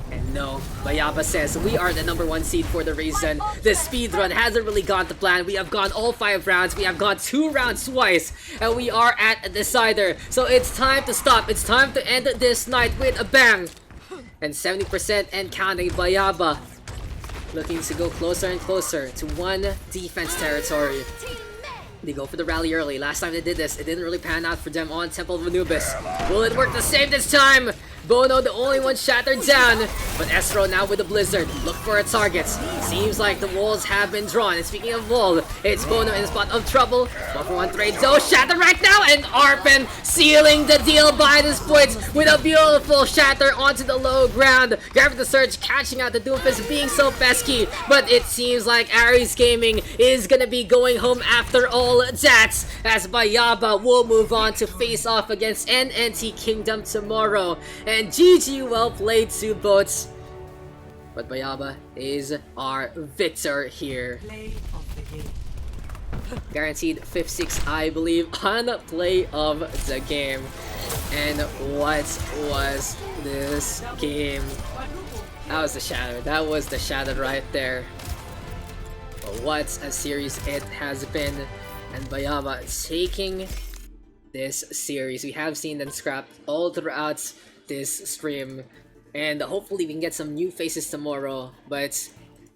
And no, BAYABA says we are the #1 seed for the reason. The speedrun hasn't really gone to plan. We have gone all 5 rounds. We have gone 2 rounds twice. And we are at a decider. So it's time to stop. It's time to end this night with a bang. And 70% and counting BAYABA looking to go closer and closer to 1 defense territory. They go for the rally early. Last time they did this, it didn't really pan out for them on Temple of Anubis. Will it work the same this time? Bono, the only one shattered down. But Estro now with the Blizzard. Look for a target. Seems like the walls have been drawn. And speaking of wall, it's Bono in a spot of trouble. 1-for-1 trade. Zoe shatter right now. And Arpin sealing the deal by this point with a beautiful shatter onto the low ground. Grabbing the surge, catching out the Doomfist, being so pesky. But it seems like Aries Gaming is gonna be going home after all that. As BAYABA will move on to face off against NNT Kingdom tomorrow. And GG, well played to both. But BAYABA is our victor here. Play of the game. Guaranteed 5-6, I believe, on play of the game. And what was this game? That was the shatter. That was the shatter right there. But what a series it has been. And BAYABA taking this series. We have seen them scrap all throughout this stream, and hopefully we can get some new faces tomorrow. But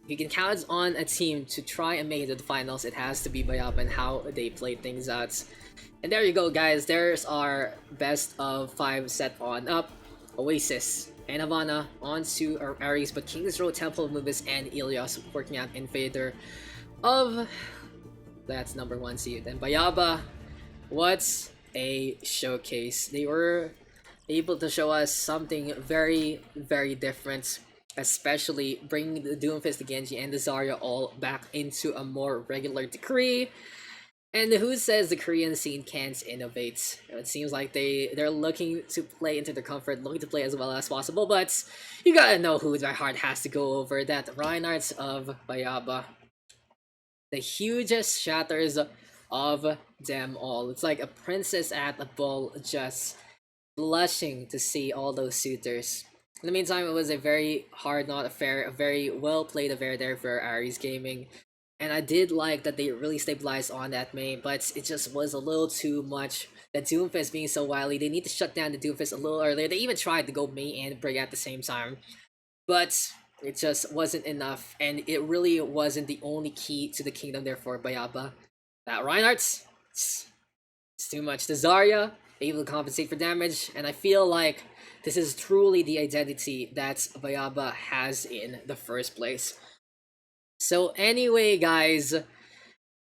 you can count on a team to try and make it to the finals. It has to be BAYABA and how they play things out. And there you go, guys. There's our best of 5 set on up. Oasis and Havana on to our Aries, but King's Row, Temple of Anubis, and Ilios working out in favor of that's #1 seed. And BAYABA, what a showcase. They were able to show us something very, very different, especially bringing the Doomfist, the Genji, and the Zarya all back into a more regular degree. And who says the Korean scene can't innovate? It seems like they're looking to play into their comfort, looking to play as well as possible, but you gotta know who my heart has to go over. That Reinhardt of BAYABA. The hugest shatters of them all. It's like a princess at a ball, just blushing to see all those suitors. In the meantime, it was a very hard-fought affair, a very well-played affair there for Aries Gaming. And I did like that they really stabilized on that main, but it just was a little too much. The Doomfist being so wily, they need to shut down the Doomfist a little earlier. They even tried to go main and Brig at the same time. But it just wasn't enough, and it really wasn't the only key to the kingdom there for BAYABA. That Reinhardt, it's too much. The Zarya, able to compensate for damage, and I feel like this is truly the identity that BAYABA has in the first place. So anyway, guys,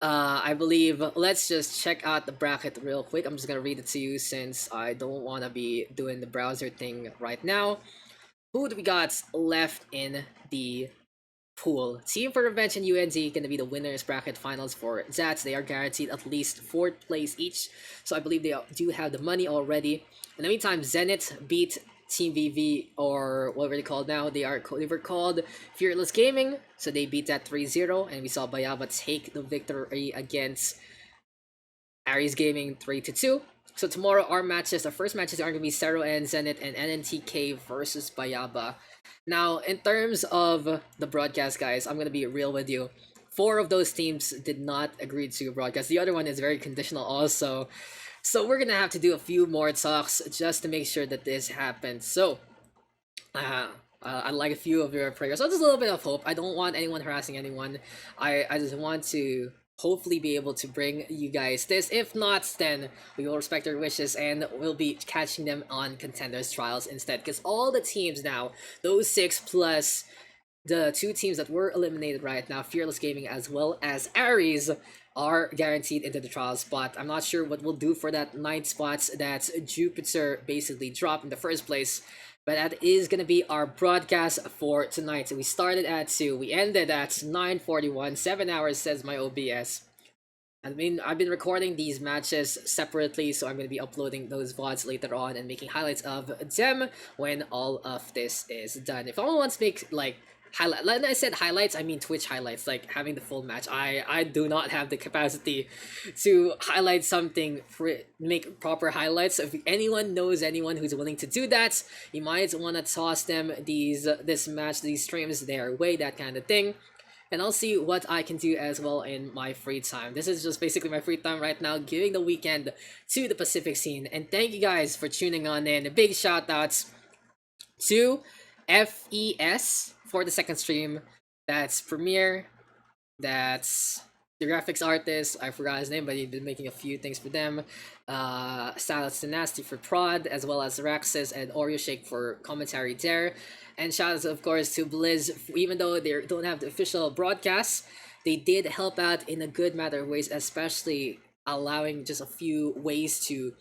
I believe let's just check out the bracket real quick. I'm just gonna read it to you since I don't want to be doing the browser thing right now. Who do we got left in the pool? Team for Revenge and UND gonna be the winners bracket finals for Zats. They are guaranteed at least 4th place each, so I believe they do have the money already. In the meantime, Zenit beat Team VV, or what were they called now? They were called Fearless Gaming, so they beat that 3-0, and we saw BAYABA take the victory against Aries Gaming 3-2. So tomorrow our first matches are going to be Zero and Zenit and NNTK versus BAYABA. Now, in terms of the broadcast, guys, I'm going to be real with you. 4 of those teams did not agree to broadcast. The other one is very conditional also. So we're going to have to do a few more talks just to make sure that this happens. So Uh, I like a few of your prayers. So just a little bit of hope. I don't want anyone harassing anyone. I just want to hopefully be able to bring you guys this. If not, then we will respect your wishes and we'll be catching them on contenders trials instead. Because all the teams now, those six plus the two teams that were eliminated right now, Fearless Gaming as well as Ares, are guaranteed into the trial spot. I'm not sure what we'll do for that 9 spots that Jupiter basically dropped in the first place. But that is gonna be our broadcast for tonight. So we started at 2, we ended at 9:41, 7 hours says my OBS. I mean, I've been recording these matches separately, so I'm going to be uploading those VODs later on and making highlights of them when all of this is done. If anyone wants to make, like, like I said highlights, I mean Twitch highlights, like having the full match. I do not have the capacity to highlight something for make proper highlights. So if anyone knows anyone who's willing to do that, you might want to toss them this match, these streams their way, that kind of thing. And I'll see what I can do as well in my free time. This is just basically my free time right now, giving the weekend to the Pacific scene. And thank you guys for tuning on in. A big shout outs to FES for the second stream. That's Premiere. That's the graphics artist. I forgot his name, but he's been making a few things for them. Shoutouts to Nasty for prod, as well as Raxus and Oreo Shake for commentary there. And shoutouts, of course, to Blizz. Even though they don't have the official broadcast, they did help out in a good matter of ways, especially allowing just a few ways to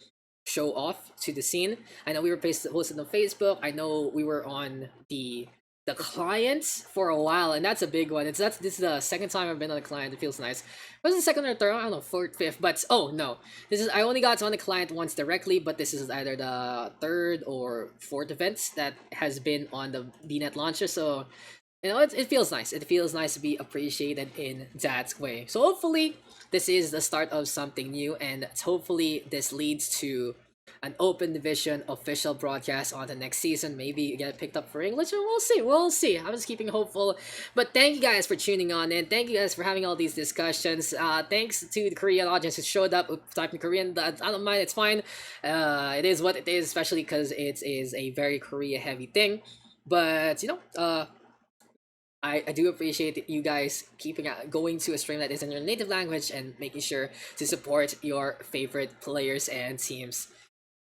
show off to the scene. I know we were posted on Facebook. I know we were on the client for a while, and that's a big one. This is the second time I've been on the client. It feels nice. Was it the second or third? I don't know, fourth, fifth. But oh no, I only got on the client once directly, but this is either the third or fourth event that has been on the DNet launcher. So you know, it feels nice. It feels nice to be appreciated in that way. So hopefully this is the start of something new, and hopefully this leads to an open division official broadcast on the next season. Maybe get picked up for English, and we'll see. I'm just keeping hopeful. But thank you guys for tuning on in. Thank you guys for having all these discussions. Thanks to the Korean audience who showed up typing Korean. I don't mind, it's fine. It is what it is, especially because it is a very Korea heavy thing. But you know, I do appreciate you guys going to a stream that is in your native language and making sure to support your favorite players and teams.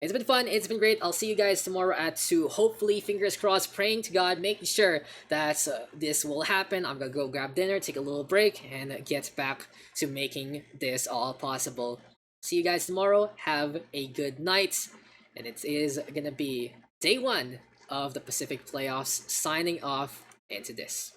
It's been fun. It's been great. I'll see you guys tomorrow at 2. Hopefully, fingers crossed, praying to God, making sure that this will happen. I'm going to go grab dinner, take a little break, and get back to making this all possible. See you guys tomorrow. Have a good night. And it is going to be day 1 of the Pacific playoffs, signing off into this.